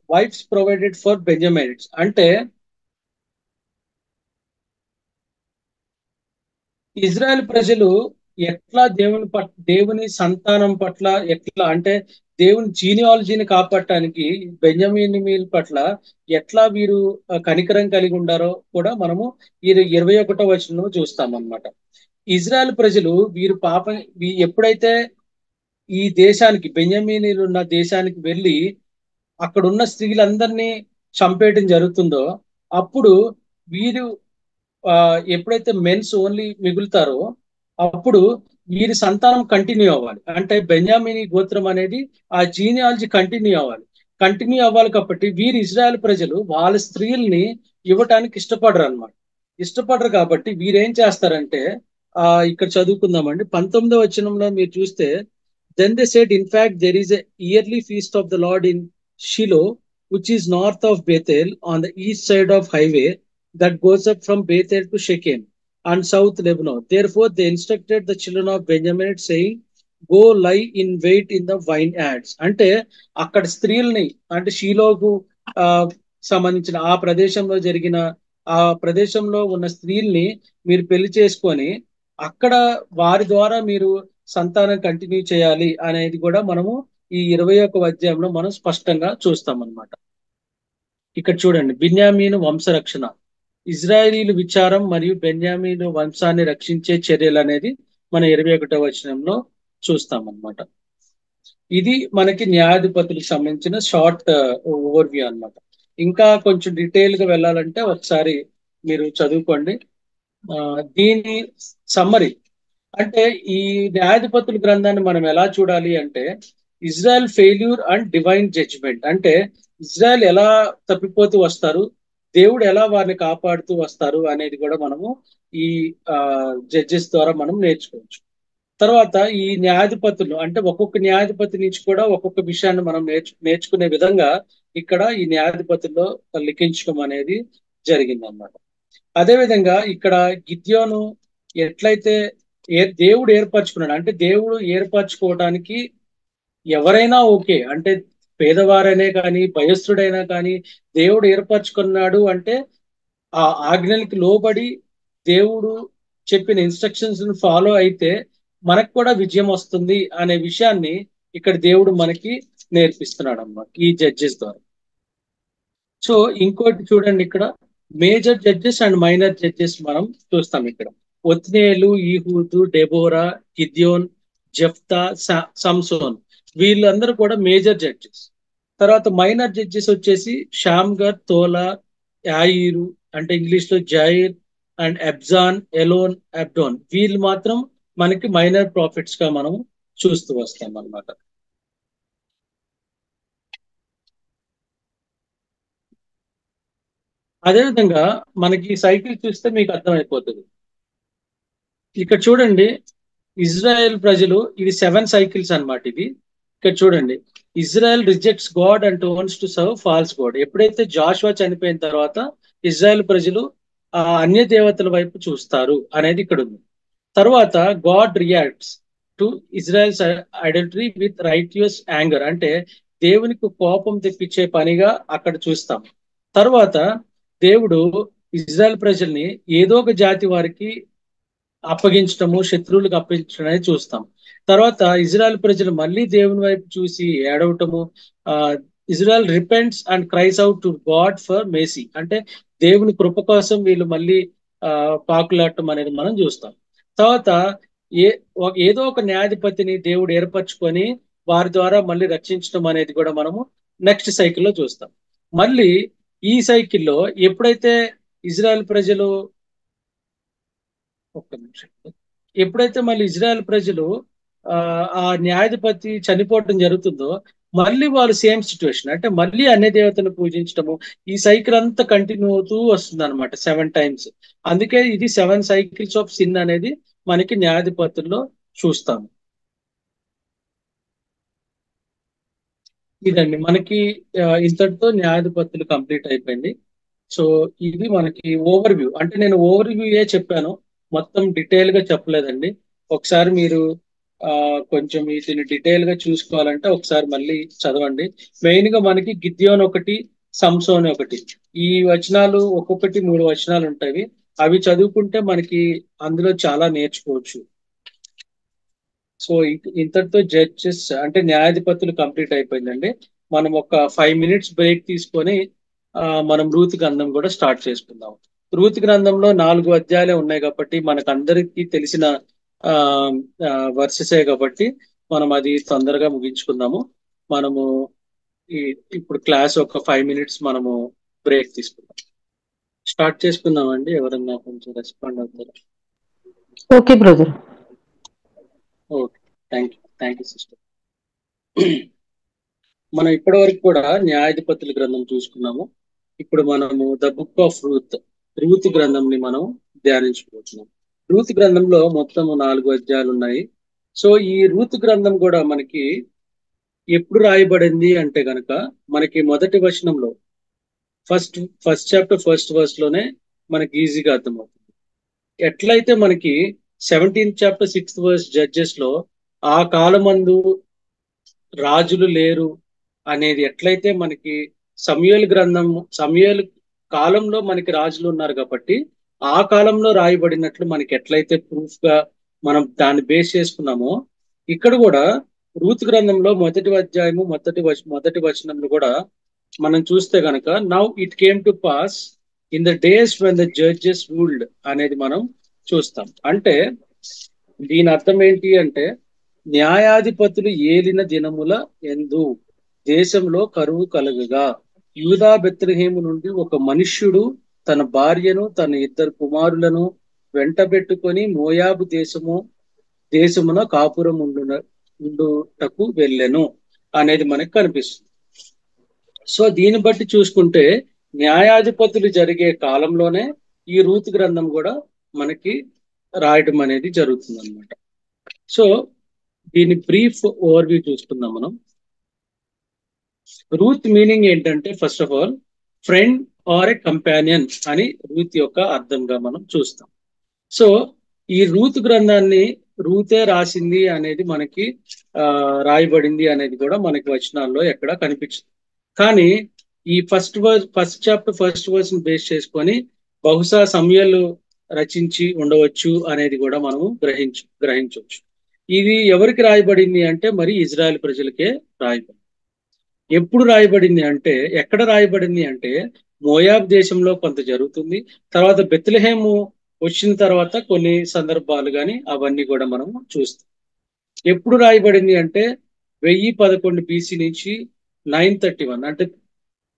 వైఫ్స్ ప్రొవైడెడ్ ఫర్ బెంజమైనిట్స్ అంటే ఇజ్రాయెల్ ప్రజలు ఎట్లా దేవుని సంతానం పట్ల ఎట్లా అంటే దేవుని జీనియాలజీని కాపాడటానికి బెంజమిన్ పట్ల ఎట్లా వీరు కనికరం కలిగి ఉండారో కూడా మనము ఈ 21వ వచనంలో చూస్తాం అన్నమాట. ఇజ్రాయెల్ ప్రజలు వీరు ఎప్పుడైతే ఈ దేశానికి బెంజమీనీలు ఉన్న దేశానికి వెళ్ళి అక్కడున్న స్త్రీలందరినీ చంపేయడం జరుగుతుందో, అప్పుడు వీరు ఎప్పుడైతే మెన్స్ ఓన్లీ మిగులుతారో అప్పుడు వీరి సంతానం కంటిన్యూ అవ్వాలి. అంటే బెంజామినీ గోత్రం అనేది ఆ జీనియాలజీ కంటిన్యూ అవ్వాలి కాబట్టి వీరు ఇజ్రాయెల్ ప్రజలు వాళ్ళ స్త్రీల్ని ఇవ్వటానికి ఇష్టపడరు కాబట్టి వీరేం చేస్తారంటే ఇక్కడ చదువుకుందామండి. 19వ వచనంలో మీరు చూస్తే, then they said, in fact there is a yearly feast of the Lord in Shiloh, which is north of Bethel on the east side of highway that goes up from Bethel to Shechem and south Lebanon. Therefore they instructed the children of Benjamin, saying, go lie in wait in the vineyards. అంటే అక్కడ స్త్రీల్ని, అంటే షీలోకు సంబంధించిన ఆ ప్రదేశంలో ఉన్న స్త్రీల్ని మీరు పెళ్లి చేసుకొని అక్కడ వారి ద్వారా మీరు సంతానం కంటిన్యూ చేయాలి అనేది కూడా మనము ఈ 21వ అధ్యాయంలో మనం స్పష్టంగా చూస్తాం అన్నమాట. ఇక్కడ చూడండి, బెన్యామీను వంశరక్షణ, ఇజ్రాయేలీలు విచారం మరియు బెన్యామీను వంశాన్ని రక్షించే చర్యలు అనేది మన 21వ వచనంలో చూస్తాం అన్నమాట. ఇది మనకి న్యాయాధిపతులకు సంబంధించిన షార్ట్ ఓవర్వ్యూ అన్నమాట. ఇంకా కొంచెం డీటెయిల్ గా వెళ్ళాలంటే ఒకసారి మీరు చదువుకోండి. దీని సమ్మరీ అంటే ఈ న్యాయాధిపతుల గ్రంథాన్ని మనం ఎలా చూడాలి అంటే, Israel failure and divine judgment, అంటే ఇజ్రాయెల్ ఎలా తప్పిపోతూ వస్తారు, దేవుడు ఎలా వారిని కాపాడుతూ వస్తారు అనేది కూడా మనము ఈ జడ్జెస్ ద్వారా మనం నేర్చుకోవచ్చు. తర్వాత ఈ న్యాయాధిపతులు అంటే ఒక్కొక్క న్యాయాధిపతి నుంచి కూడా ఒక్కొక్క విషయాన్ని మనం నేర్చుకునే విధంగా ఇక్కడ ఈ న్యాయాధిపతుల్లో లిఖించడం అనేది జరిగింది అన్నమాట. అదేవిధంగా ఇక్కడ గిద్యోను ఎట్లయితే దేవుడు ఏర్పరచుకున్నాడు, అంటే దేవుడు ఏర్పరచుకోవడానికి ఎవరైనా ఓకే, అంటే పేదవారైనా కానీ భయస్థుడైనా కానీ దేవుడు ఏర్పరచుకున్నాడు అంటే ఆ ఆజ్ఞలకి లోబడి దేవుడు చెప్పిన ఇన్స్ట్రక్షన్స్ ఫాలో అయితే మనకు కూడా విజయం వస్తుంది అనే విషయాన్ని ఇక్కడ దేవుడు మనకి నేర్పిస్తున్నాడు అన్నమాట ఈ జడ్జెస్ ద్వారా. సో ఇంకోటి చూడండి, ఇక్కడ major judges and minor judges మనం చూస్తాం. ఇక్కడ ఒత్నేలు, ఈహూదు, డెబోరా, గిద్యోన్, జెఫ్తా, సంసోన్, వీళ్ళందరూ కూడా మేజర్ జడ్జెస్. తర్వాత మైనర్ జడ్జెస్ వచ్చేసి షామ్గర్, తోలా, యాయిరు అంటే ఇంగ్లీష్ లో జైర్ అండ్ ఎబ్జాన్, ఎలోన్, అబ్డోన్, వీళ్ళు మాత్రం మనకి మైనర్ ప్రాఫిట్స్ గా మనం చూస్తూ వస్తాం అన్నమాట. అదేవిధంగా మనకి సైకిల్ చూస్తే మీకు అర్థమైపోతుంది. ఇక్కడ చూడండి, ఇజ్రాయెల్ ప్రజలు, ఇది 7 సైకిల్స్ అన్నమాట. ఇది ఇక్కడ చూడండి, Israel rejects God and turns to serve false God. ఎప్పుడైతే జాషువా చనిపోయిన తర్వాత ఇజ్రాయెల్ ప్రజలు అన్య దేవతల వైపు చూస్తారు అనేది ఇక్కడ ఉంది. తర్వాత God reacts to Israel's idolatry with righteous anger, అంటే దేవునికి కోపం తెప్పించే పనిగా అక్కడ చూస్తాం. తర్వాత దేవుడు ఇజ్రాయెల్ ప్రజల్ని ఏదో ఒక జాతి వారికి అప్పగించటము, శత్రువులకు అప్పగించడం అనేది చూస్తాం. తర్వాత ఇజ్రాయెల్ ప్రజలు మళ్ళీ దేవుని వైపు చూసి ఏడవటము, Israel repents and cries out to God for mercy, అంటే దేవుని కృప కోసం వీళ్ళు మళ్ళీ పాకులాడటం అనేది మనం చూస్తాం. తర్వాత ఏదో ఒక న్యాయాధిపతిని దేవుడు ఏర్పరచుకొని వారి ద్వారా మళ్ళీ రక్షించడం అనేది కూడా మనము నెక్స్ట్ సైకిల్లో చూస్తాం. మళ్ళీ ఈ సైకిల్లో ఎప్పుడైతే ఇజ్రాయెల్ ప్రజలు మళ్ళీ ఇజ్రాయెల్ ప్రజలు ఆ న్యాయాధిపతి చనిపోవటం జరుగుతుందో, మళ్ళీ వాళ్ళు సేమ్ సిచ్యువేషన్, అంటే మళ్ళీ అన్య దేవతను పూజించడము, ఈ సైకిల్ అంతా కంటిన్యూ అవుతూ వస్తుంది అనమాట 7 times. అందుకే ఇది 7 cycles ఆఫ్ సిన్ అనేది మనకి న్యాయాధిపతుల్లో చూస్తాము. ఇదండి మనకి ఇంతటితో న్యాయాధిపతులు కంప్లీట్ అయిపోయింది. సో ఇది మనకి ఓవర్ వ్యూ. అంటే నేను ఓవర్ వ్యూ చెప్పాను, మొత్తం డీటెయిల్ గా చెప్పలేదండి. ఒకసారి మీరు కొంచెం వీటిని డీటెయిల్ గా చూసుకోవాలంటే ఒకసారి మళ్ళీ చదవండి. మెయిన్ గా మనకి గిద్యోన్ ఒకటి, సంసోన్ ఒకటి, ఈ వచనాలు ఒక్కొక్కటి 3 వచనాలు ఉంటాయి. అవి చదువుకుంటే మనకి అందులో చాలా నేర్చుకోవచ్చు. సో ఇంతటితో జడ్జెస్ అంటే న్యాయాధిపతులు కంప్లీట్ అయిపోయిందండి. మనం ఒక 5 minutes బ్రేక్ తీసుకొని మనం రూతు గ్రంథం కూడా స్టార్ట్ చేసుకుందాం. రూతు గ్రంథంలో 4 అధ్యాయాలే ఉన్నాయి కాబట్టి మనకు అందరికీ తెలిసిన వర్సెసే కాబట్టి మనం అది తొందరగా ముగించుకుందాము. మనము ఇప్పుడు క్లాస్ ఒక 5 minutes మనము బ్రేక్ తీసుకుందాం. స్టార్ట్ చేసుకుందామండి. ఎవరన్నా కొంచెం రెస్పాండ్ అవుతారా? Okay brother. Okay, thank you sister. మనం ఇప్పటి వరకు కూడా న్యాయాధిపతుల గ్రంథం చూసుకున్నాము. ఇప్పుడు మనము ద బుక్ ఆఫ్ రూత్ గ్రంథంని మనం ధ్యానించుకుంటున్నాం. రూత్ గ్రంథంలో మొత్తం 4 అధ్యాయాలు ఉన్నాయి. సో ఈ రూత్ గ్రంథం కూడా మనకి ఎప్పుడు రాయబడింది అంటే గనక మనకి మొదటి వచనంలో ఫస్ట్ చాప్టర్ ఫస్ట్ వర్స్ లోనే మనకి ఈజీగా అర్థమవుతుంది. ఎట్లయితే మనకి 17th chapter 6th verse judges లో ఆ కాలమందు రాజులు లేరు అనేది ఎట్లయితే మనకి సమూయేలు కాలంలో మనకి రాజులు ఉన్నారు కాబట్టి ఆ కాలంలో రాయబడినట్లు మనకి ఎట్లయితే ప్రూఫ్ గా మనం దాన్ని బేస్ చేసుకున్నామో, ఇక్కడ కూడా రూత్ గ్రంథంలో మొదటి అధ్యాయము మొదటి వచనంలో కూడా మనం చూస్తే గనక now it came to pass in the days when the judges ruled అనేది మనం చూస్తాం. అంటే దీని అర్థం ఏంటి అంటే, న్యాయాధిపతులు ఏలిన దినముల యందు దేశంలో కరువు కలుగగా యూదా బెత్లెహేము నుండి ఒక మనుష్యుడు తన భార్యను తన 2 కుమారులను వెంటబెట్టుకొని మోయాబు దేశమున కాపురం ఉండుటకు వెళ్ళెను అనేది మనకు కనిపిస్తుంది. సో దీన్ని బట్టి చూసుకుంటే న్యాయాధిపతులు జరిగే కాలంలోనే ఈ రూత్ గ్రంథం కూడా మనకి రాయడం అనేది జరుగుతుంది అనమాట. సో దీని బ్రీఫ్ ఓవర్వ్యూ చూసుకుందాం మనం. రూత్ మీనింగ్ ఏంటంటే, first of all friend or a companion అని రూత్ యొక్క అర్థంగా మనం చూస్తాం. సో ఈ రూత్ గ్రంథాన్ని రూతే రాసింది అనేది మనకి రాయబడింది అనేది కూడా మనకి వచనాల్లో ఎక్కడ కనిపించింది. కానీ ఈ ఫస్ట్ చాప్టర్ ఫస్ట్ వర్స్ ని బేస్ చేసుకొని బహుశా సమూయేలు రచించి ఉండవచ్చు అనేది కూడా మనము గ్రహించవచ్చు. ఇది ఎవరికి రాయబడింది అంటే మరి ఇజ్రాయెల్ ప్రజలకే రాయబడింది. ఎప్పుడు రాయబడింది అంటే, ఎక్కడ రాయబడింది అంటే మోయాబ్ దేశంలో కొంత జరుగుతుంది, తర్వాత బెత్లెహేము వచ్చిన తర్వాత కొన్ని సందర్భాలు కానీ అవన్నీ కూడా మనం చూస్తాం. ఎప్పుడు రాయబడింది అంటే 1011 BC నుంచి 931 అంటే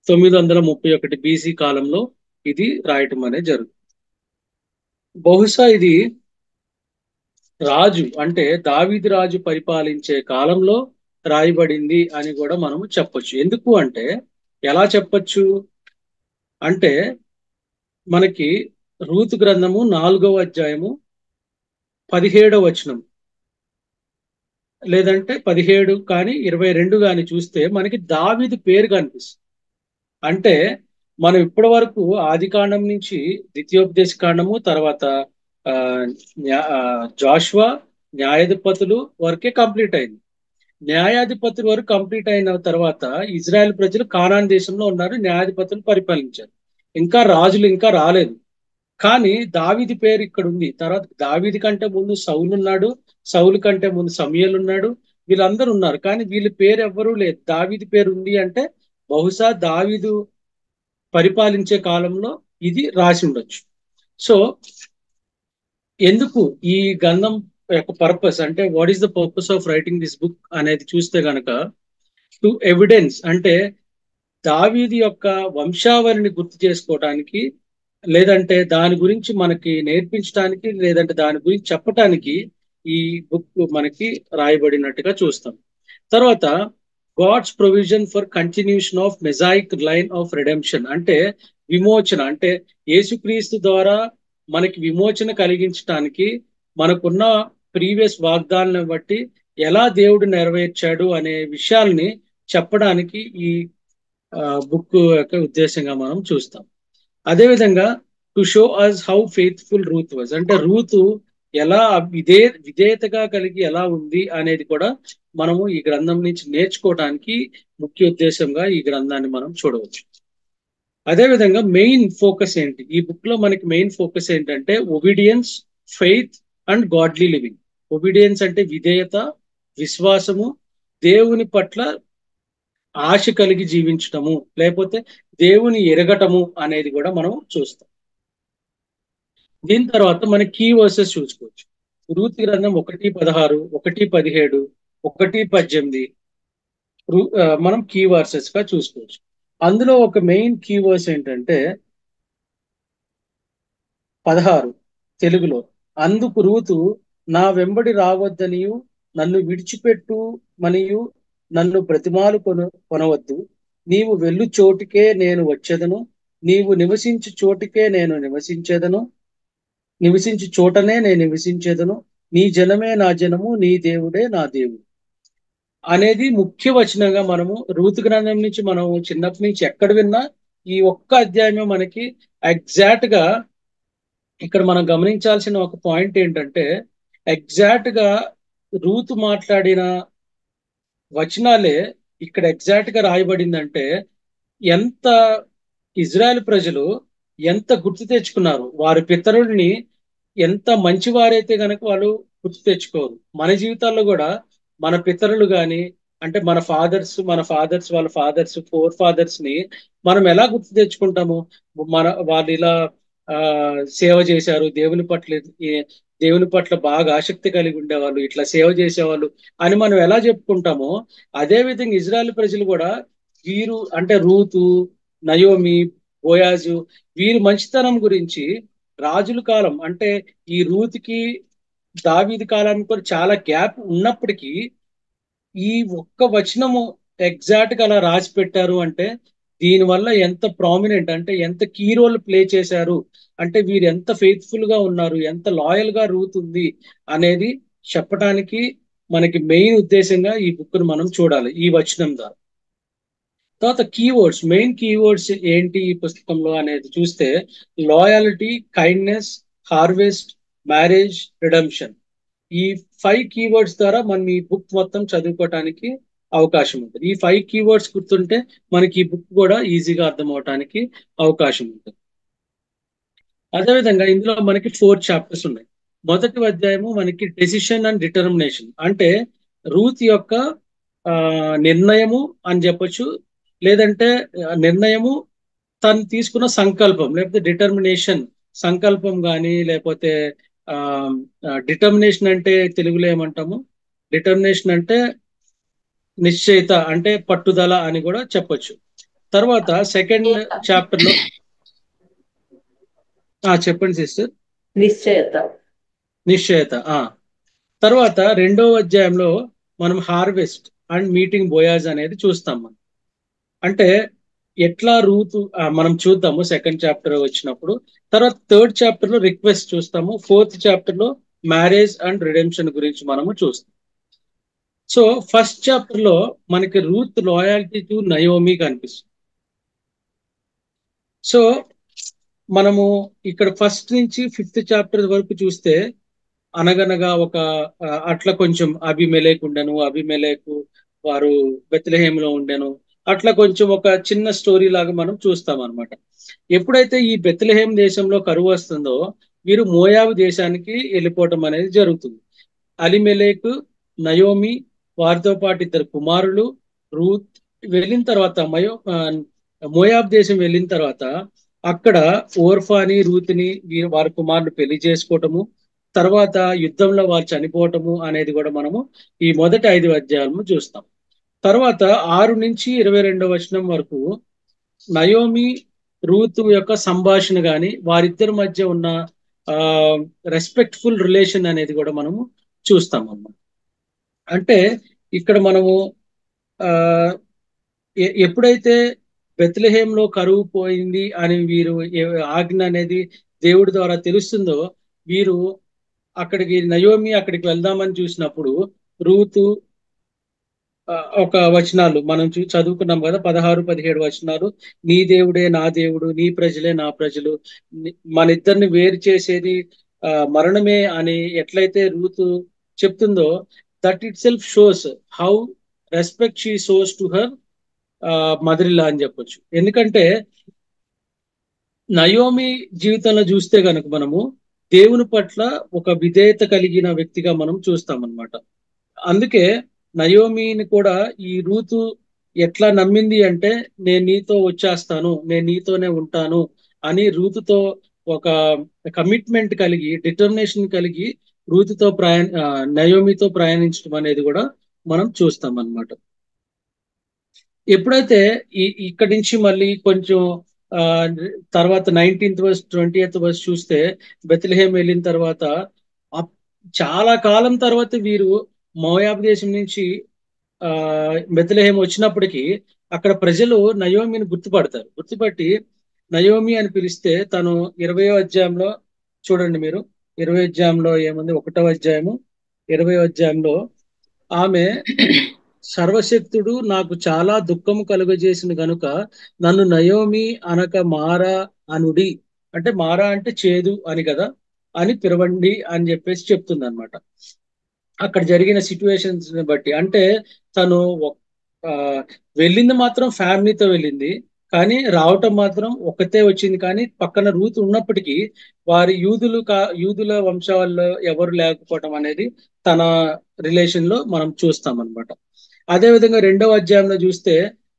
931 BC కాలంలో ఇది రాయటం అనేది జరుగుతుంది. బహుశా ఇది రాజు అంటే దావీదు రాజు పరిపాలించే కాలంలో రాయబడింది అని కూడా మనము చెప్పొచ్చు. ఎందుకు అంటే, ఎలా చెప్పొచ్చు అంటే, మనకి రూత్ గ్రంథము 4వ అధ్యాయము 17వ వచనం లేదంటే 17 కానీ 22 కానీ చూస్తే మనకి దావీదు పేరు కనిపిస్తుంది. అంటే మనం ఇప్పటి వరకు ఆది కాండం నుంచి ద్వితీయోపదేశ కాండము, తర్వాత జాషువా, న్యాయాధిపతులు వరకే కంప్లీట్ అయింది. న్యాయాధిపతుల వరకు కంప్లీట్ అయిన తర్వాత ఇజ్రాయెల్ ప్రజలు కానాన్ దేశంలో ఉన్నారు, న్యాయాధిపతులు పరిపాలించారు. ఇంకా రాజులు ఇంకా రాలేదు. కానీ దావీది పేరు ఇక్కడ ఉంది. తర్వాత దావీది కంటే ముందు సౌలు ఉన్నాడు, సౌలు కంటే ముందు సమూయేలు ఉన్నాడు, వీళ్ళందరూ ఉన్నారు. కానీ వీళ్ళ పేరు ఎవ్వరూ లేదు. దావీది పేరు ఉంది అంటే బహుశా దావీదు పరిపాలించే కాలంలో ఇది రాసి ఉండొచ్చు. సో ఎందుకు ఈ గ్రంథం యొక్క పర్పస్ అంటే, what is the purpose of writing this book అనేది చూస్తే గనక, టు ఎవిడెన్స్ అంటే దావీదు యొక్క వంశావళిని గుర్తు చేసుకోవటానికి, లేదంటే దాని గురించి మనకి నేర్పించడానికి, లేదంటే దాని గురించి చెప్పటానికి ఈ బుక్ మనకి రాయబడినట్టుగా చూస్తాం. తర్వాత God's provision for continuation of Mosaic line of redemption అంటే విమోచన, అంటే యేసుక్రీస్తు ద్వారా మనకి విమోచన కలిగించడానికి మనకున్న ప్రీవియస్ వాగ్దానాలను బట్టి ఎలా దేవుడు నెరవేర్చాడు అనే విషయాల్ని చెప్పడానికి ఈ బుక్ యొక్క ఉద్దేశంగా మనం చూస్తాం. అదేవిధంగా to show us how faithful Ruth was, అంటే రూతు ఎలా విధేయతగా కలిగి ఎలా ఉంది అనేది కూడా మనము ఈ గ్రంథం నుంచి నేర్చుకోవడానికి ముఖ్య ఉద్దేశంగా ఈ గ్రంథాన్ని మనం చూడవచ్చు. అదేవిధంగా మెయిన్ ఫోకస్ ఏంటి ఈ బుక్ లో? మనకి మెయిన్ ఫోకస్ ఏంటంటే obedience, faith and godly living. Obedience అంటే విధేయత, విశ్వాసము, దేవుని పట్ల ఆశ కలిగి జీవించటము, లేకపోతే దేవుని ఎరగటము అనేది కూడా మనం చూస్తాం. దీని తర్వాత మన కీ వర్సెస్ చూసుకోవచ్చు. రూత్ గ్రంథం 1:16, 1:17, 1:18 మనం కీ వర్సెస్ గా చూసుకోవచ్చు. అందులో ఒక మెయిన్ కీ వర్స్ ఏంటంటే 16 తెలుగులో, అందుకు రూతు నా వెంబడి రావద్దనియు నన్ను విడిచిపెట్టు మరియు నన్ను బ్రతిమాలు కొనవద్దు, నీవు వెళ్ళు చోటికే నేను వచ్చేదను, నీవు నివసించు చోటికే నేను నివసించు చోటనే నేను నివసించేదను, నీ జనమే నా జనము, నీ దేవుడే నా దేవుడు అనేది ముఖ్య వచనంగా మనము రూతు గ్రంథం నుంచి మనం చిన్నప్పటి నుంచి ఎక్కడ విన్నా ఈ ఒక్క అధ్యాయమే మనకి ఎగ్జాక్ట్ గా ఇక్కడ మనం గమనించాల్సిన ఒక పాయింట్ ఏంటంటే, ఎగ్జాక్ట్ గా రూతు మాట్లాడిన వచనాలే ఇక్కడ ఎగ్జాక్ట్ గా రాయబడిందంటే ఎంత ఇజ్రాయెల్ ప్రజలు ఎంత గుర్తు తెచ్చుకున్నారు, వారి పితరుల్ని ఎంత మంచివారైతే గనక వాళ్ళు గుర్తు తెచ్చుకోరు. మన జీవితాల్లో కూడా మన పితరులు కానీ, అంటే మన ఫాదర్స్ వాళ్ళ ఫాదర్స్, ఫోర్ ఫాదర్స్ ని మనం ఎలా గుర్తు తెచ్చుకుంటాము? వాళ్ళు ఇలా సేవ చేశారు, దేవుని పట్ల బాగా ఆసక్తి కలిగి ఉండేవాళ్ళు, ఇట్లా సేవ చేసేవాళ్ళు అని మనం ఎలా చెప్పుకుంటామో, అదే విధంగా ఇజ్రాయెల్ ప్రజలు కూడా వీరు అంటే రూతు, నయోమి, బోయాజు వీరి మంచితనం గురించి రాజుల కాలం అంటే ఈ రూతుకి దావీదు కాలానికి కూడా చాలా గ్యాప్ ఉన్నప్పటికీ ఈ ఒక్క వచనము ఎగ్జాక్ట్ గా అలా రాసి పెట్టారు అంటే దీనివల్ల ఎంత ప్రామినెంట్ అంటే ఎంత కీ రోల్ ప్లే చేశారు అంటే వీరు ఎంత ఫెయిత్ఫుల్ గా ఉన్నారు, ఎంత లాయల్ గా రూత్ ఉంది అనేది చెప్పడానికి మనకి మెయిన్ ఉద్దేశంగా ఈ బుక్ ను మనం చూడాలి ఈ వచనం ద్వారా. తర్వాత కీవర్డ్స్, మెయిన్ కీవర్డ్స్ ఏంటి ఈ పుస్తకంలో అనేది చూస్తే loyalty, kindness, harvest, marriage, redemption. ఈ 5 కీవర్డ్స్ ద్వారా మనం ఈ బుక్ మొత్తం చదువుకోవటానికి అవకాశం ఉంటుంది. ఈ 5 కీవర్డ్స్ గుర్తుంటే మనకి ఈ బుక్ కూడా ఈజీగా అర్థం అవటానికి అవకాశం ఉంటుంది. అదేవిధంగా ఇందులో మనకి 4 చాప్టర్స్ ఉన్నాయి. మొదటి అధ్యాయము మనకి డెసిషన్ అండ్ డిటర్మినేషన్, అంటే రూత్ యొక్క నిర్ణయము అని చెప్పొచ్చు, లేదంటే నిర్ణయము తను తీసుకున్న సంకల్పం, లేకపోతే డిటర్మినేషన్ సంకల్పం కానీ, లేకపోతే డిటర్మినేషన్ అంటే తెలుగులో ఏమంటాము, డిటర్మినేషన్ అంటే నిశ్చయిత, అంటే పట్టుదల అని కూడా చెప్పొచ్చు. తర్వాత సెకండ్ చాప్టర్ లో చెప్పండి సిస్టర్. నిశ్చయత. తర్వాత రెండవ అధ్యాయంలో మనం హార్వెస్ట్ అండ్ మీటింగ్ బోయాజ్ అనేది చూస్తాం. మనం అంటే ఎట్లా రూతు మనం చూద్దాము సెకండ్ చాప్టర్ వచ్చినప్పుడు. తర్వాత థర్డ్ చాప్టర్ లో రిక్వెస్ట్ చూస్తాము. ఫోర్త్ చాప్టర్ లో మ్యారేజ్ అండ్ రిడెంప్షన్ గురించి మనము చూస్తాం. సో ఫస్ట్ చాప్టర్ లో మనకి రూత్ లాయాలిటీ టు నయోమి కనిపిస్తుంది. సో మనము ఇక్కడ ఫస్ట్ నుంచి 5th చాప్టర్ వరకు చూస్తే అనగనగా ఒక అట్లా కొంచెం అబీమెలెకు ఉండెను, అబీమెలెకు వారు బెత్లెహేములో ఉండెను, అట్లా కొంచెం ఒక చిన్న స్టోరీ లాగా మనం చూస్తాం అనమాట. ఎప్పుడైతే ఈ బెత్లెహేం దేశంలో కరువు వస్తుందో వీరు మోయాబు దేశానికి వెళ్ళిపోవటం అనేది జరుగుతుంది. అలిమెలెకు, నయోమి, వారితో పాటు 2 కుమారులు, రూత్ వెళ్ళిన తర్వాత మోయాబ్ దేశం వెళ్ళిన తర్వాత అక్కడ ఓర్ఫాని, రూత్ని వారి కుమారులు పెళ్లి చేసుకోవటము, తర్వాత యుద్ధంలో వారు చనిపోవటము అనేది కూడా మనము ఈ మొదటి 5 అధ్యాయాలను చూస్తాం. తర్వాత 6 నుంచి 22వ వచనం వరకు నయోమి, రూతు యొక్క సంభాషణ కానీ వారిద్దరి మధ్య ఉన్న రెస్పెక్ట్ఫుల్ రిలేషన్ అనేది కూడా మనము చూస్తాం అన్నమాట. అంటే ఇక్కడ మనము ఎప్పుడైతే బెత్లెహేంలో కరువు పోయింది అని వీరు ఆజ్ఞ అనేది దేవుడి ద్వారా తెలుస్తుందో వీరు నయోమి అక్కడికి వెళ్దామని చూసినప్పుడు రూతు ఒక వచనాలు మనం చదువుకున్నాం కదా, 16-17 వచనాలు. నీ దేవుడే నా దేవుడు, నీ ప్రజలే నా ప్రజలు, మన ఇద్దరిని వేరు చేసేది మరణమే అని ఎట్లయితే రూతు చెప్తుందో, that it self shows how respect she shows to her mother in law అని చెప్పొచ్చు. ఎందుకంటే నయోమి జీవితంలో చూస్తే గనక మనము దేవుని పట్ల ఒక విధేయత కలిగిన వ్యక్తిగా మనం చూస్తామన్నమాట. అందుకే నయోమిని కూడా ఈ రూతు ఎట్లా నమ్మింది అంటే, నేను నీతో వచ్చేస్తాను, నేను నీతోనే ఉంటాను అని రూతుతో ఒక కమిట్మెంట్ కలిగి, డిటర్మినేషన్ కలిగి రూతుతో నయోమితో ప్రయాణించడం అనేది కూడా మనం చూస్తాం అన్నమాట. ఎప్పుడైతే ఇక్కడి నుంచి మళ్ళీ కొంచెం తర్వాత 19th verse 20th verse చూస్తే, బెత్లెహేం వెళ్ళిన తర్వాత చాలా కాలం తర్వాత వీరు మోయాబు దేశం నుంచి బెత్లెహేం వచ్చినప్పటికీ అక్కడ ప్రజలు నయోమిని గుర్తుపట్టి నయోమి అని పిలిస్తే, తను 20వ అధ్యాయంలో చూడండి మీరు, 20వ అధ్యాయంలో ఏముంది, 1వ అధ్యాయము 20వ అధ్యాయంలో ఆమె సర్వశక్తుడు నాకు చాలా దుఃఖము కలుగజేసిన గనుక నన్ను నయోమి అనక మారా అనుడి, అంటే మారా అంటే చేదు అని కదా, అని పిలవండి అని చెప్పేసి చెప్తుంది అనమాట. అక్కడ జరిగిన సిచ్యువేషన్స్ బట్టి, అంటే తను వెళ్ళింది మాత్రం ఫ్యామిలీతో వెళ్ళింది, కానీ రావటం మాత్రం ఒకతే వచ్చింది. కానీ పక్కన రూతు ఉన్నప్పటికీ వారి యూదుల వంశాల్లో ఎవరు లేకపోవటం అనేది తన రిలేషన్ లో మనం చూస్తాం అనమాట. అదే విధంగా 2వ అధ్యాయంలో చూస్తే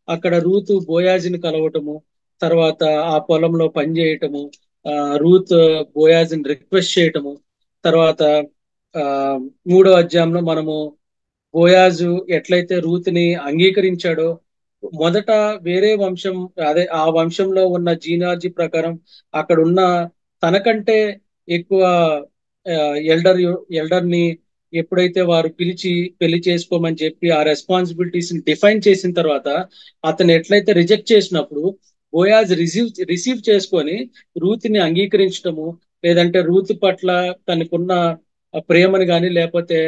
అక్కడ రూతు బోయాజిని కలవటము, తర్వాత ఆ పొలంలో పని చేయటము, రూత్ బోయాజిని రిక్వెస్ట్ చేయటము, తర్వాత 3వ అధ్యాయంలో మనము బోయాజు ఎట్లయితే రూతుని అంగీకరించాడో, మొదట వేరే వంశం, అదే ఆ వంశంలో ఉన్న జీనాలజీ ప్రకారం అక్కడ ఉన్న తనకంటే ఎక్కువ ఎల్డర్ని ఎప్పుడైతే వారు పిలిచి పెళ్లి చేసుకోమని చెప్పి ఆ రెస్పాన్సిబిలిటీస్ ని డిఫైన్ చేసిన తర్వాత అతను ఎట్లయితే రిజెక్ట్ చేసినప్పుడు బోయాజ్ రిసీవ్ చేసుకొని రూతుని అంగీకరించడము, లేదంటే రూతు పట్ల తనకున్న ప్రేమని కానీ లేకపోతే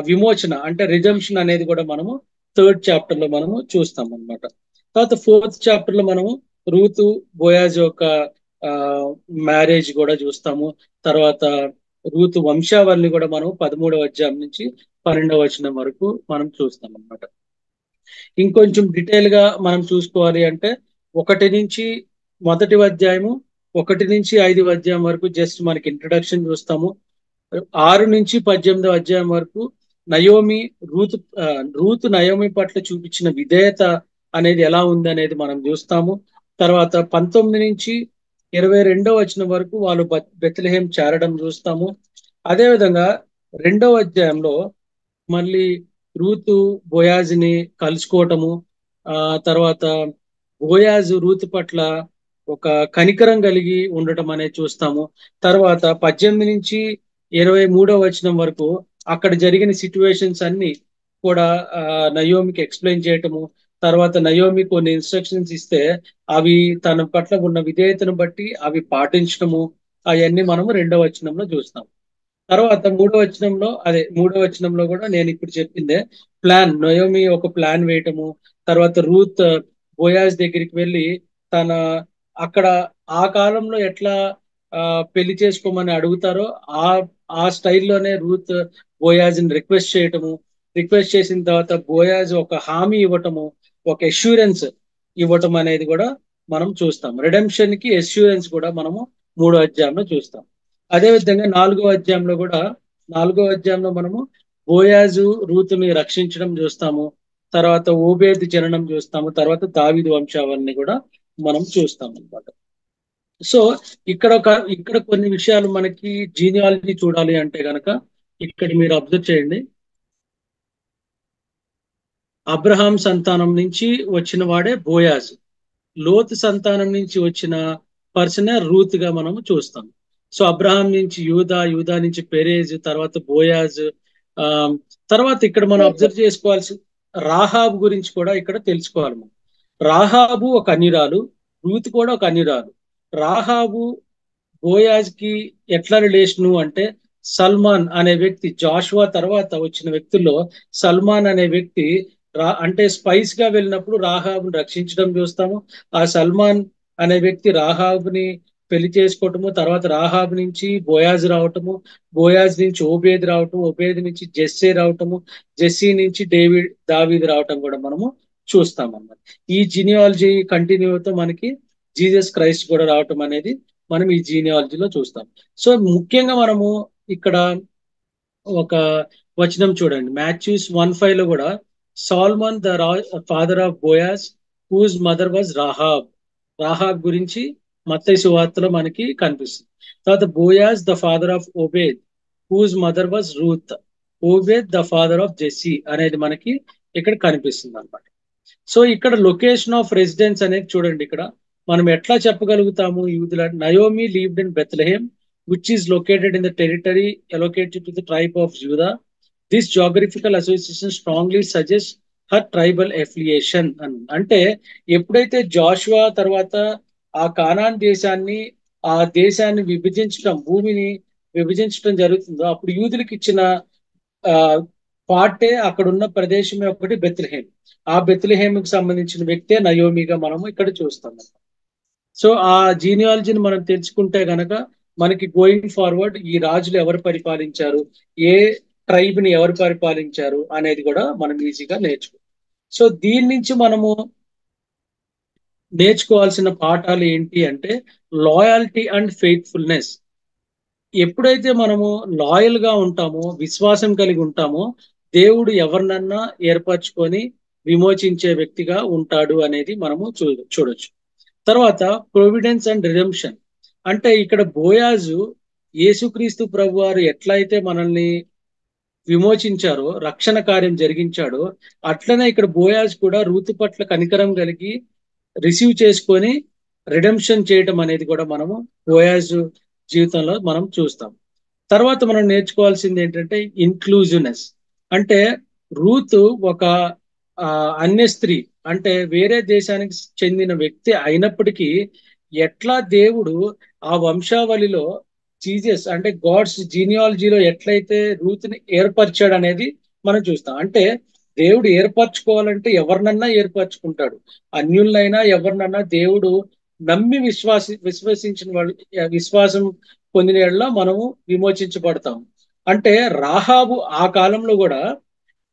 విమోచన అంటే రిడెంప్షన్ అనేది కూడా మనము 3rd చాప్టర్ లో మనము చూస్తాం అన్నమాట. తర్వాత 4th చాప్టర్ లో మనము రూతు బోయాజ్ యొక్క మ్యారేజ్ కూడా చూస్తాము. తర్వాత రూతు వంశావళిని కూడా మనం 13వ అధ్యాయం నుంచి 12వ వచనం వరకు మనం చూస్తాం అన్నమాట. ఇంకొంచెం డీటెయిల్ గా మనం చూసుకోవాలి అంటే 1 నుంచి మొదటి అధ్యాయము 1 నుంచి 5వ అధ్యాయం వరకు జస్ట్ మనకి ఇంట్రడక్షన్ చూస్తాము. 6 నుంచి 18వ అధ్యాయం వరకు నయోమి రూతు నయోమి పట్ల చూపించిన విధేయత అనేది ఎలా ఉంది అనేది మనం చూస్తాము. తర్వాత 19 నుంచి 22వ వచనం వరకు వాళ్ళు బెత్లెహేం చేరడం చూస్తాము. అదేవిధంగా 2వ అధ్యాయంలో మళ్ళీ రూతు బోయాజ్ని కలుసుకోవటము, తర్వాత బోయాజు రూతు పట్ల ఒక కనికరం కలిగి ఉండటం అనేది చూస్తాము. తర్వాత 18 నుంచి 23వ వచనం వరకు అక్కడ జరిగిన సిచ్యువేషన్స్ అన్ని కూడా నయోమికి ఎక్స్ప్లెయిన్ చేయటము, తర్వాత నయోమి కొన్ని ఇన్స్ట్రక్షన్స్ ఇస్తే అవి తన పట్ల ఉన్న విధేయతను బట్టి అవి పాటించటము, అవన్నీ మనము 2వ వచనంలో చూస్తాం. తర్వాత 3వ వచనంలో కూడా నేను ఇప్పుడు చెప్పిందే ప్లాన్, నయోమి ఒక ప్లాన్ వేయటము, తర్వాత రూత్ బోయాజ్ దగ్గరికి వెళ్ళి తన అక్కడ ఆ కాలంలో ఎట్లా పెళ్లి చేసుకోమని అడుగుతారో ఆ స్టైల్లోనే రూత్ బోయాజ్ని రిక్వెస్ట్ చేసిన తర్వాత బోయాజ్ ఒక హామీ ఇవ్వటము, ఒక ఎష్యూరెన్స్ ఇవ్వటం అనేది కూడా మనం చూస్తాం. రిడెంప్షన్ కి ఎష్యూరెన్స్ కూడా మనము 3వ అధ్యాయంలో చూస్తాం. అదే విధంగా 4వ అధ్యాయంలో మనము బోయాజు రూతుని రక్షించడం చూస్తాము, తర్వాత ఓబేద్ జననం చూస్తాము, తర్వాత దావీదు వంశావళిని కూడా మనం చూస్తాం అన్నమాట. సో ఇక్కడ కొన్ని విషయాలు మనకి జీనియాలజీ చూడాలి అంటే గనక ఇక్కడ మీరు అబ్జర్వ్ చేయండి. అబ్రహాం సంతానం నుంచి వచ్చిన వాడే బోయాజ్, లోతు సంతానం నుంచి వచ్చిన పర్సనే రూత్ గా మనము చూస్తాం. సో అబ్రహాం నుంచి యూదా నుంచి పెరేజ్, తర్వాత బోయాజ్, తర్వాత ఇక్కడ మనం అబ్జర్వ్ చేసుకోవాల్సి రాహాబు గురించి కూడా ఇక్కడ తెలుసుకోవాలి. మనం రాహాబు ఒక అన్యురాలు, రూత్ కూడా ఒక అన్యురాలు. రాహాబు బోయాజ్ కి ఎట్లా రిలేషను అంటే, సల్మాన్ అనే వ్యక్తి, జాషువా తర్వాత వచ్చిన వ్యక్తుల్లో సల్మాన్ అనే వ్యక్తి అంటే స్పైస్ గా వెళ్ళినప్పుడు రాహాబుని రక్షించడం చూస్తాము. ఆ సల్మాన్ అనే వ్యక్తి రాహాబుని పెళ్లి చేసుకోవటము, తర్వాత రాహాబ్ నుంచి బోయాజ్ రావటము, బోయాజ్ నుంచి ఓబేద్ రావటం, ఓబేద్ నుంచి జెస్సే రావటము, జెస్సీ నుంచి దావీద్ రావటం కూడా మనము చూస్తాం అన్నమాట. ఈ జీనియాలజీ కంటిన్యూతో మనకి జీసస్ క్రైస్ట్ కూడా రావటం అనేది మనం ఈ జీనియాలజీలో చూస్తాం. సో ముఖ్యంగా మనము ఇక్కడ ఒక వచనం చూడండి, మాథ్యూస్ 1:5 లో కూడా Salmon the father of Boaz whose mother was Rahab. Rahab గురించి మత్తయి సువార్తలో మనకి కనిపిస్తుంది. తర్వాత Boaz the father of Obed whose mother was Ruth, Obed the father of Jesse అనేది మనకి ఇక్కడ కనిపిస్తుంది అనమాట. సో ఇక్కడ లొకేషన్ ఆఫ్ రెసిడెన్స్ అనేది చూడండి, ఇక్కడ మనం ఎట్లా చెప్పగలుగుతాము యూదుల Naomi లీవ్డ్ in Bethlehem which is located in the territory allocated to the tribe of Judah. This geographical association strongly suggests her tribal affiliation. అంటే ఎప్పుడైతే జాషువా తర్వాత ఆ కానాన్ దేశాన్ని విభజించడం, భూమిని విభజించడం జరుగుతుందో అప్పుడు యూదులకు ఇచ్చిన పార్టే అక్కడ ఉన్న ప్రదేశమే ఒకటి బెత్లెహేమ్. ఆ బెత్లెహేమ్కి సంబంధించిన వ్యక్తే నయోమిగా మనము ఇక్కడ చూస్తాం. సో ఆ జీనియాలజీని మనం తెలుసుకుంటే గనక మనకి గోయింగ్ ఫార్వర్డ్ ఈ రాజులు ఎవరు పరిపాలించారు, ఏ ట్రైబ్ ని ఎవరు పరిపాలించారు అనేది కూడా మనం ఈజీగా నేర్చుకో. సో దీని నుంచి మనము నేర్చుకోవాల్సిన పాఠాలు ఏంటి అంటే లాయల్టీ అండ్ ఫెయిత్ఫుల్నెస్. ఎప్పుడైతే మనము లాయల్ గా ఉంటామో, విశ్వాసం కలిగి ఉంటామో, దేవుడు ఎవరినన్నా ఏర్పరచుకొని విమోచించే వ్యక్తిగా ఉంటాడు అనేది మనము చూడొచ్చు. తర్వాత ప్రొవిడెన్స్ అండ్ రిడెంప్షన్. అంటే ఇక్కడ బోయాజు యేసుక్రీస్తు ప్రభు వారు ఎట్లయితే మనల్ని విమోచించారో, రక్షణ కార్యం జరిగించాడో, అట్లనే ఇక్కడ బోయాజ్ కూడా రూతు పట్ల కనికరం కలిగి రిసీవ్ చేసుకొని రిడెంప్షన్ చేయటం అనేది కూడా మనము బోయాజు జీవితంలో మనం చూస్తాం. తర్వాత మనం నేర్చుకోవాల్సింది ఏంటంటే ఇన్క్లూజివ్నెస్. అంటే రూతు ఒక అన్య స్త్రీ, అంటే వేరే దేశానికి చెందిన వ్యక్తి అయినప్పటికీ ఎట్లా దేవుడు ఆ వంశావళిలో జీసస్ అంటే గాడ్స్ జీనియాలజీలో ఎట్లయితే రూత్ని ఏర్పరిచాడు అనేది మనం చూస్తాం. అంటే దేవుడు ఏర్పరచుకోవాలంటే ఎవరినన్నా ఏర్పరచుకుంటాడు. అన్యులైనా ఎవరినన్నా దేవుడు నమ్మి విశ్వసించిన వాళ్ళు, విశ్వాసం పొందిన వాళ్ళ మనము విమోచించబడతాం. అంటే రాహాబు ఆ కాలంలో కూడా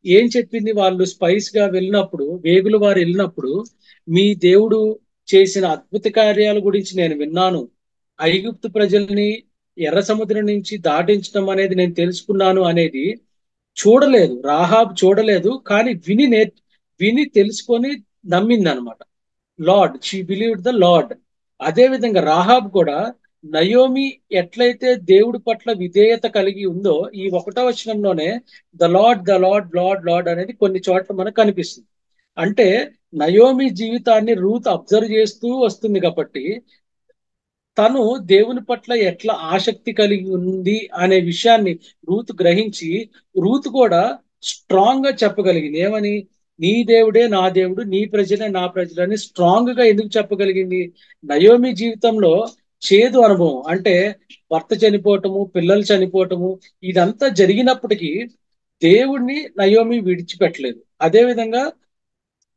ఏం చెప్పింది, వాళ్ళు స్పైస్ గా వెళ్ళినప్పుడు, వేగుల వారు వెళ్ళినప్పుడు, మీ దేవుడు చేసిన అద్భుత కార్యాల గురించి నేను విన్నాను, ఐగుప్తు ప్రజల్ని ఎర్ర సముద్రం నుంచి దాటించడం అనేది నేను తెలుసుకున్నాను అనేది చూడలేదు, రాహాబ్ చూడలేదు, కానీ విని తెలుసుకొని నమ్మింది అనమాట. Lord, she believed the lord. అదే విధంగా రాహాబ్ కూడా నయోమి ఎట్లయితే దేవుడి పట్ల విధేయత కలిగి ఉందో, ఈ 1వ వచనంలోనే the Lord the Lord Lord Lord అనేది కొన్ని చోట్ల మనకు కనిపిస్తుంది. అంటే నయోమి జీవితాన్ని రూత్ అబ్జర్వ్ చేస్తూ వస్తుంది కాబట్టి తను దేవుని పట్ల ఎట్లా ఆసక్తి కలిగి ఉంది అనే విషయాన్ని రూత్ గ్రహించి, రూత్ కూడా స్ట్రాంగ్ గా చెప్పగలిగింది. ఏమని? నీ దేవుడే నా దేవుడు, నీ ప్రజలే నా ప్రజలని స్ట్రాంగ్ గా ఎందుకు చెప్పగలిగింది? నయోమి జీవితంలో చేదు అనుభవం, అంటే భర్త చనిపోవటము, పిల్లలు చనిపోవటము, ఇదంతా జరిగినప్పటికీ దేవుడిని నయోమి విడిచిపెట్టలేదు. అదే విధంగా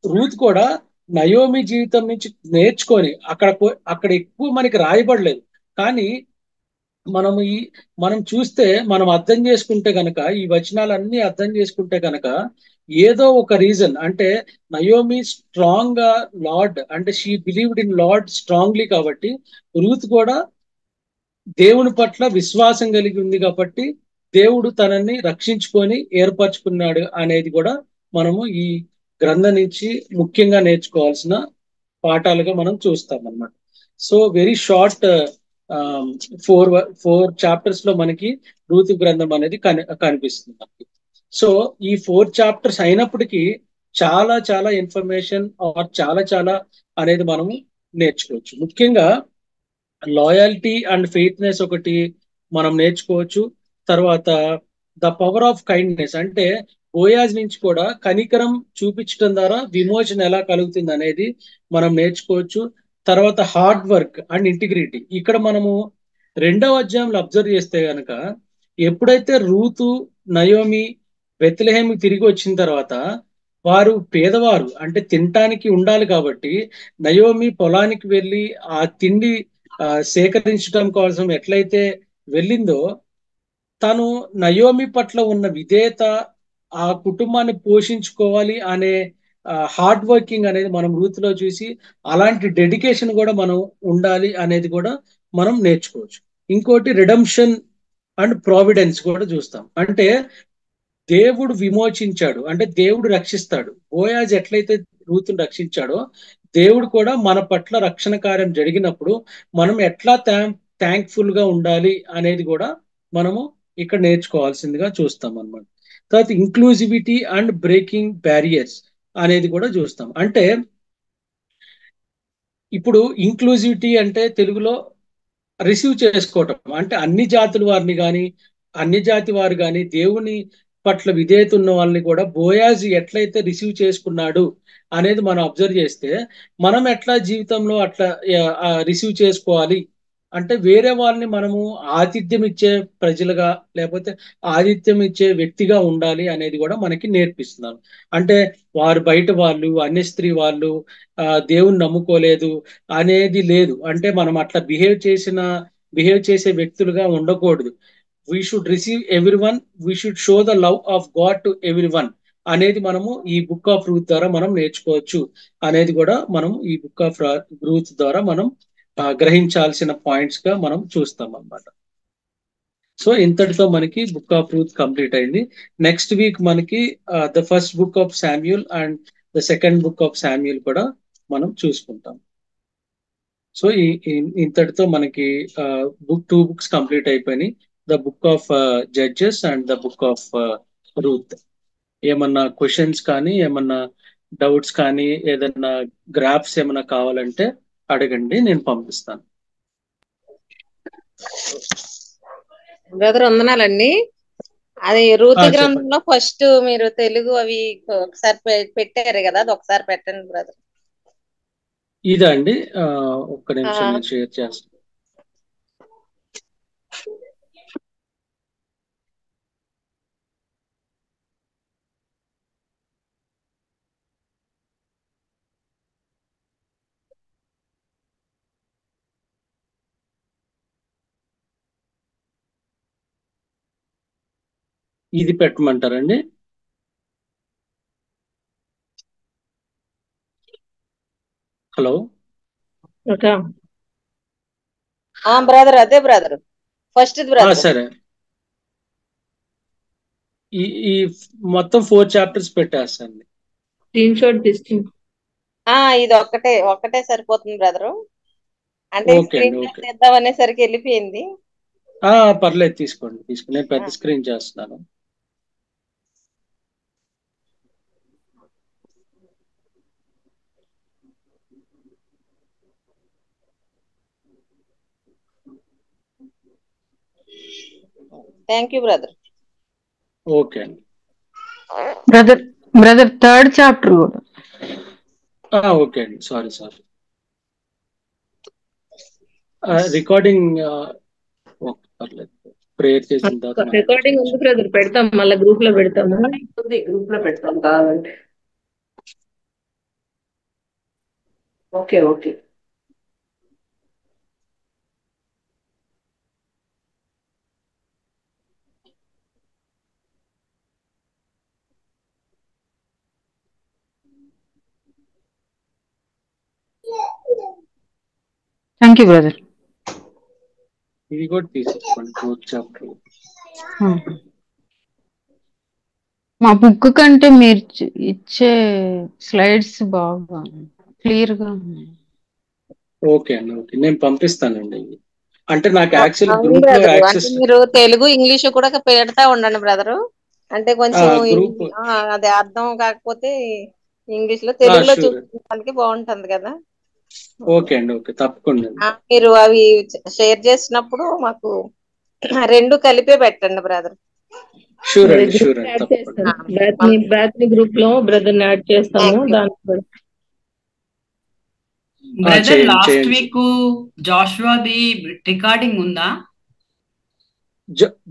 రూత్ కూడా నయోమి జీవితం నుంచి నేర్చుకొని, అక్కడ ఎక్కువ మనకి రాయబడలేదు, కానీ మనం చూస్తే, మనం అర్థం చేసుకుంటే గనక, ఈ వచనాలన్నీ అర్థం చేసుకుంటే గనక ఏదో ఒక రీజన్, అంటే నయోమి స్ట్రాంగ్ గా లార్డ్, అంటే she believed in lord strongly, కాబట్టి రూత్ కూడా దేవుని పట్ల విశ్వాసం కలిగి ఉంది కాబట్టి దేవుడు తనని రక్షించుకొని ఏర్పరచుకున్నాడు అనేది కూడా మనము ఈ గ్రంథం నుంచి ముఖ్యంగా నేర్చుకోవాల్సిన పాఠాలుగా మనం చూస్తాం అన్నమాట. సో వెరీ షార్ట్ 4 చాప్టర్స్ లో మనకి రూతు గ్రంథం అనేది కనిపిస్తుంది మనకి. సో ఈ 4 చాప్టర్స్ అయినప్పటికీ చాలా చాలా ఇన్ఫర్మేషన్ చాలా అనేది మనము నేర్చుకోవచ్చు. ముఖ్యంగా లాయల్టీ అండ్ ఫెయిత్నెస్ ఒకటి మనం నేర్చుకోవచ్చు. తర్వాత ద పవర్ ఆఫ్ కైండ్నెస్, అంటే బోయాజ్ నుంచి కూడా కనికరం చూపించడం ద్వారా విమోచన ఎలా కలుగుతుంది అనేది మనం నేర్చుకోవచ్చు. తర్వాత హార్డ్ వర్క్ అండ్ ఇంటిగ్రిటీ. ఇక్కడ మనము 2వ అధ్యాయంలో అబ్జర్వ్ చేస్తే గనక, ఎప్పుడైతే రూతు నయోమి బెత్లెహేమ్ తిరిగి వచ్చిన తర్వాత వారు పేదవారు, అంటే తినటానికి ఉండాలి కాబట్టి నయోమి పొలానికి వెళ్ళి ఆ తిండి సేకరించడం కోసం ఎట్లయితే వెళ్ళిందో, తను నయోమి పట్ల ఉన్న విధేయత, ఆ కుటుంబాన్ని పోషించుకోవాలి అనే హార్డ్ వర్కింగ్ అనేది మనం రూత్లో చూసి, అలాంటి డెడికేషన్ కూడా మనం ఉండాలి అనేది కూడా మనం నేర్చుకోవచ్చు. ఇంకోటి రిడమ్షన్ అండ్ ప్రావిడెన్స్ కూడా చూస్తాం. అంటే దేవుడు విమోచించాడు, అంటే దేవుడు రక్షిస్తాడు. బోయాజ్ ఎట్లయితే రూతుని రక్షించాడో, దేవుడు కూడా మన పట్ల రక్షణ కార్యం జరిగినప్పుడు మనం ఎట్లా థ్యాంక్ఫుల్ గా ఉండాలి అనేది కూడా మనము ఇక్కడ నేర్చుకోవాల్సిందిగా చూస్తాం అన్నమాట. తర్వాత ఇంక్లూజివిటీ అండ్ బ్రేకింగ్ బ్యారియర్స్ అనేది కూడా చూస్తాం. అంటే ఇప్పుడు ఇంక్లూజివిటీ అంటే తెలుగులో రిసీవ్ చేసుకోవటం, అంటే అన్ని జాతుల వారిని కానీ అన్ని జాతి వారు కానీ దేవుని పట్ల విధేయత ఉన్న వాళ్ళని కూడా బోయాజ్ ఎట్లయితే రిసీవ్ చేసుకున్నాడు అనేది మనం అబ్జర్వ్ చేస్తే, మనం ఎట్లా జీవితంలో అట్లా రిసీవ్ చేసుకోవాలి అంటే, వేరే వాళ్ళని మనము ఆతిథ్యం ఇచ్చే ప్రజలుగా లేకపోతే ఆతిథ్యం ఇచ్చే వ్యక్తిగా ఉండాలి అనేది కూడా మనకి నేర్పిస్తున్నారు. అంటే వారు బయట వాళ్ళు, అన్య స్త్రీ వాళ్ళు, దేవుని నమ్ముకోలేదు అనేది లేదు. అంటే మనం అట్లా బిహేవ్ చేసే వ్యక్తులుగా ఉండకూడదు. We should receive every one, we should show the love of God to every one అనేది మనము ఈ బుక్ ఆఫ్ రూత్ ద్వారా మనం నేర్చుకోవచ్చు అనేది కూడా మనం ఈ బుక్ ఆఫ్ రూత్ ద్వారా మనం గ్రహించాల్సిన పాయింట్స్ గా మనం చూస్తాం అన్నమాట. సో ఇంతటితో మనకి బుక్ ఆఫ్ రూత్ కంప్లీట్ అయింది. నెక్స్ట్ వీక్ మనకి the first book of Samuel and the second book of Samuel కూడా మనం చూసుకుంటాం. సో ఇంతటితో మనకి టూ బుక్స్ కంప్లీట్ అయిపోయినాయి, the book of judges and the book of Ruth. ఏమన్నా క్వశ్చన్స్ కానీ, ఏమన్నా డౌట్స్ కానీ, ఏదన్నా గ్రాఫ్స్ ఏమన్నా కావాలంటే అడగండి, నేను పంపిస్తాను. బ్రదర్ వందనాలండి. అది రూతు గ్రంథంలో ఫస్ట్ మీరు తెలుగు అవి ఒకసారి పెట్టారు కదా, అది ఒకసారి పెట్టండి బ్రదర్. ఇదా అండి, ఒక్క నిమిషం నేను షేర్ చేస్తాను. ఇది పెట్టమంటారండి? హలో బ్రదర్, అదే బ్రదర్ ఫస్ట్ బ్రదర్. సరే, ఈ మొత్తం 4 చాప్టర్స్ పెట్టేస్తాను. ఇది ఒక్కటే సరిపోతుంది బ్రదరు. అంటే స్క్రీన్ చేద్దాం అనేసరికి వెళ్ళిపోయింది. పర్లేదు, తీసుకోండి. నేను పెద్ద స్క్రీన్ చేస్తున్నాను. Thank you brother. ఓకే అండి. బ్రదర్ థర్డ్ చాప్టర్ కూడా. ఓకే అండి, సారీ. రికార్డింగ్ పర్లేదు, ప్రేయర్ చేసిన తర్వాత రికార్డింగ్ ఉంది బ్రదర్, పెడతాం, మళ్ళీ గ్రూప్ లో పెడతాము. గ్రూప్ లో పెడతాం కావాలంటే. ఓకే. Thank you brother. ఇది కూడా తీసుకోండి, 4th చాప్టర్. మా బుక్ కంటే మీరు ఇచ్చే స్లైడ్స్ బాగా క్లియర్ గా ఉన్నాయి. ఓకే అండి, ఓకే, నేను పంపిస్తానండి. అంటే నాకు యాక్చువల్ గ్రూప్ లో యాక్సెస్, మీరు తెలుగు ఇంగ్లీష్ కూడా పెడతా ఉండండి బ్రదరు. అంటే కొంచెం అది అర్థం కాకపోతే ఇంగ్లీష్ లో తెలుగులో చూసుకోవడానికి బాగుంటుంది కదా. ఓకే అండి, ఓకే, తప్పకుండా. మీరు అవి షేర్ చేసినప్పుడు మాకు 2 కలిపే పెట్టండి బ్రదర్. షూర్ అండి, షూర్. బ్యాక్ గ్రూప్ లో బ్రదర్ యాడ్ చేస్తాము. బ్రదర్ లాస్ట్ వీక్ జాషువాది రికార్డింగ్ ఉందా?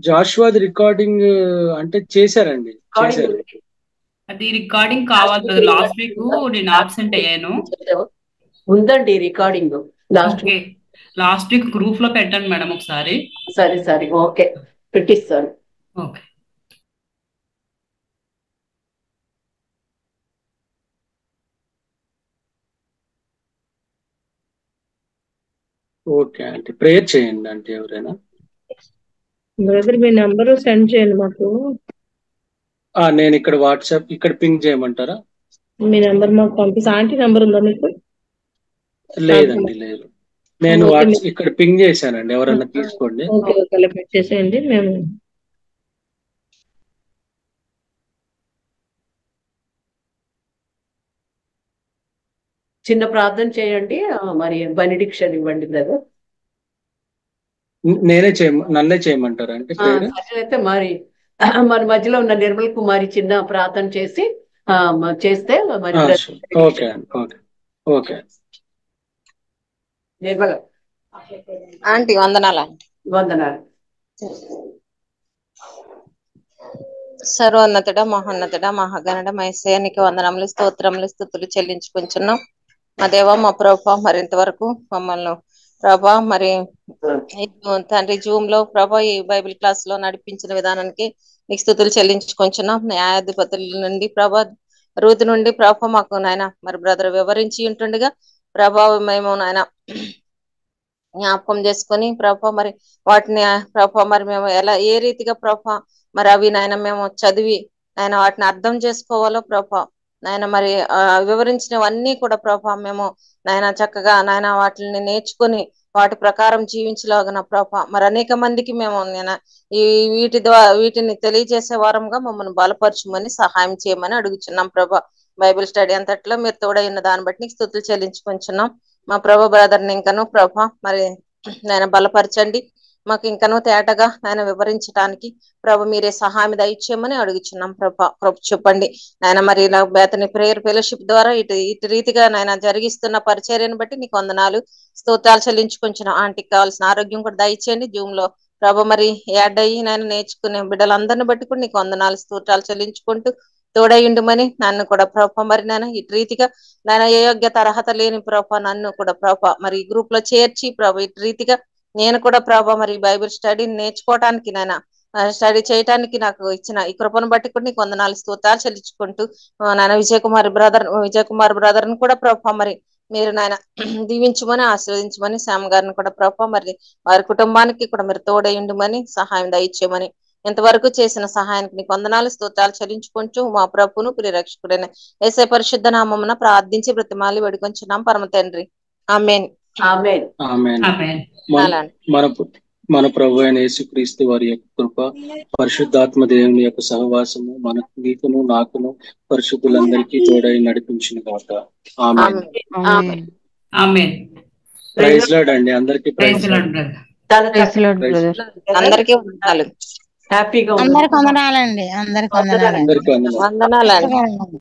జాషువాది రికార్డింగ్ అంటే చేశారండి. అది రికార్డింగ్ కావాలి బ్రదర్. లాస్ట్ వీక్ నేను ఆబ్సెంట్ అయ్యాను. ఉందండి రికార్డింగ్ లాస్ట్ వీక్ గ్రూప్ లో పెట్టండి మేడం ఒకసారి. సరే ఓకే పెట్టిస్తాను. ఓకే. ఓకే అంటే ప్రేయర్ చేయండి అంటే ఎవరైనా. బ్రదర్ మీ నంబర్ సెండ్ చేయండి మాకు. నేను ఇక్కడ వాట్సాప్ ఇక్కడ పింగ్ చేయమంటారా? మీ నంబర్ మాకు పంపిస్తా. ఆంటీ నంబర్ ఉందా మీకు? లేదండి లేదు. నేను ఇక్కడ పింగ్ చేశానండి, ఎవరన్నా తీసుకోండి. ఓకే పెట్టేసేయండి. మేము చిన్న ప్రార్థన చేయండి, మరి బెనిడిక్షన్ ఇవ్వండి బ్రదర్. నన్నే చేయమంటారా అంటే ప్రేయర్? అయితే మరి మధ్యలో ఉన్న నిర్మల్ కుమారి చిన్న ప్రార్థన చేసి చేస్తే మరి okay okay okay. Nirmala aunty వందనాలు. ఆంటీ వందనాలు. సర్వోన్నతుడ మహోన్నతుడ మహాగణుడ మైసేయానికి వందనములు స్తోత్రములు స్తుతులు చెల్లించుకుంటున్నాం. మా దేవ మా ప్రభా మరింతవరకు మమ్మల్ని ప్రభా మరి తండ్రి జూమ్ లో ప్రభా ఈ బైబిల్ క్లాస్ లో నడిపించిన విధానానికి నీకు స్తుతులు చెల్లించుకుంటున్నాం. న్యాయాధిపతుల నుండి ప్రభా రూతు నుండి ప్రభా మాకు నాయన మరి బ్రదర్ వివరించి ఉంటుండగా ప్రభా మేము నాయన జ్ఞాపకం చేసుకొని ప్రభా మరి వాటిని ప్రభా మరి మేము ఎలా ఏ రీతిగా ప్రభా మరి అవి నాయన మేము చదివి నాయన వాటిని అర్థం చేసుకోవాలో ప్రభా నాయన మరి వివరించినవన్నీ కూడా ప్రభా మేము నాయన చక్కగా నాయన వాటిని నేర్చుకొని వాటి ప్రకారం జీవించలాగిన ప్రభా మరి అనేక మందికి మేము నేను ఈ వీటిని తెలియజేసే వారంగా మమ్మల్ని బలపరచుమని సహాయం చేయమని అడుగుచున్నాం ప్రభా. బైబిల్ స్టడీ అంతట్లో మీరు తోడై ఉన్న దాన్ని బట్టి స్తుతులు చెల్లించుకుంటున్నాం. మా ప్రభా బ్రదర్ని ఇంకను ప్రభా మరి నేను బలపరచండి. మాకు ఇంకనూ తేటగా ఆయన వివరించడానికి ప్రభు మీరే సహాయం దయచేయమని అడుగుచున్నాం ప్రభా. చెప్పండి నాయన మరి ఇలా బేతని ప్రేయర్ ఫెలోషిప్ ద్వారా ఇటు రీతిగా నాయన జరిగిస్తున్న పరిచర్యను బట్టి నీకు వందనాలు స్తోత్రాలు చెల్లించుకుంటున్న ఆంటీకి కావాల్సిన ఆరోగ్యం కూడా దయచేయండి. జూమ్ లో ప్రభు మరి యాడ్ అయ్యి నాయన నేర్చుకునే బిడ్డలందరిని బట్టి కూడా నీకు వందనాలు స్తోత్రాలు చెల్లించుకుంటూ తోడయుండుమని నన్ను కూడా ప్రభా మరి నేను ఇటు రీతిగా నాయన ఏ యోగ్యత అర్హత లేని ప్రభా నన్ను కూడా ప్రభా మరి ఈ గ్రూప్ లో చేర్చి ప్రభా ఇటు రీతిగా నేను కూడా ప్రభా మరి బైబిల్ స్టడీని నేర్చుకోవటానికి నాయన స్టడీ చేయడానికి నాకు ఇచ్చిన ఈ కృపను బట్టి కూడా నీకు వందనాలు స్తోత్రాలు చెల్లించుకుంటూ నాయన విజయ్ కుమార్ బ్రదర్ ను కూడా ప్రభా మరి మీరు నాయన దీవించమని ఆశీర్వదించమని శ్యామ్ గారిని కూడా ప్రభా మరి వారి కుటుంబానికి కూడా మీరు తోడయుండమని సహాయం దయచేయమని ఇంతవరకు చేసిన సహాయానికి నీకు వందనాలు స్తోత్రాలు చెల్లించుకుంటూ మా ప్రభువును ప్రియరక్షకుడైన యేసయ్య పరిశుద్ధ నామమున ప్రార్థించి బ్రతిమాలి వేడుకొంచున్నాం పరమ తండ్రి. ఆమేన్. ఆమేన్. ఆమేన్. మన ప్రభు అయిన యేసుక్రీస్తు వారి యొక్క కృప, పరిశుద్ధాత్మ దేవుని యొక్క సహవాసము మనకు నీకును నాకును పరిశుద్ధులందరికీ తోడై నడిపించిన గాక. ఆమేన్. ఆమేన్. ప్రైజ్ లార్డ్ అండి అందరికీ. Praise lord. అందరికీ వందనాలు. హ్యాపీగా అందరికి వందనాలండి. అందరికి వందనాలండి. వందనాలండి.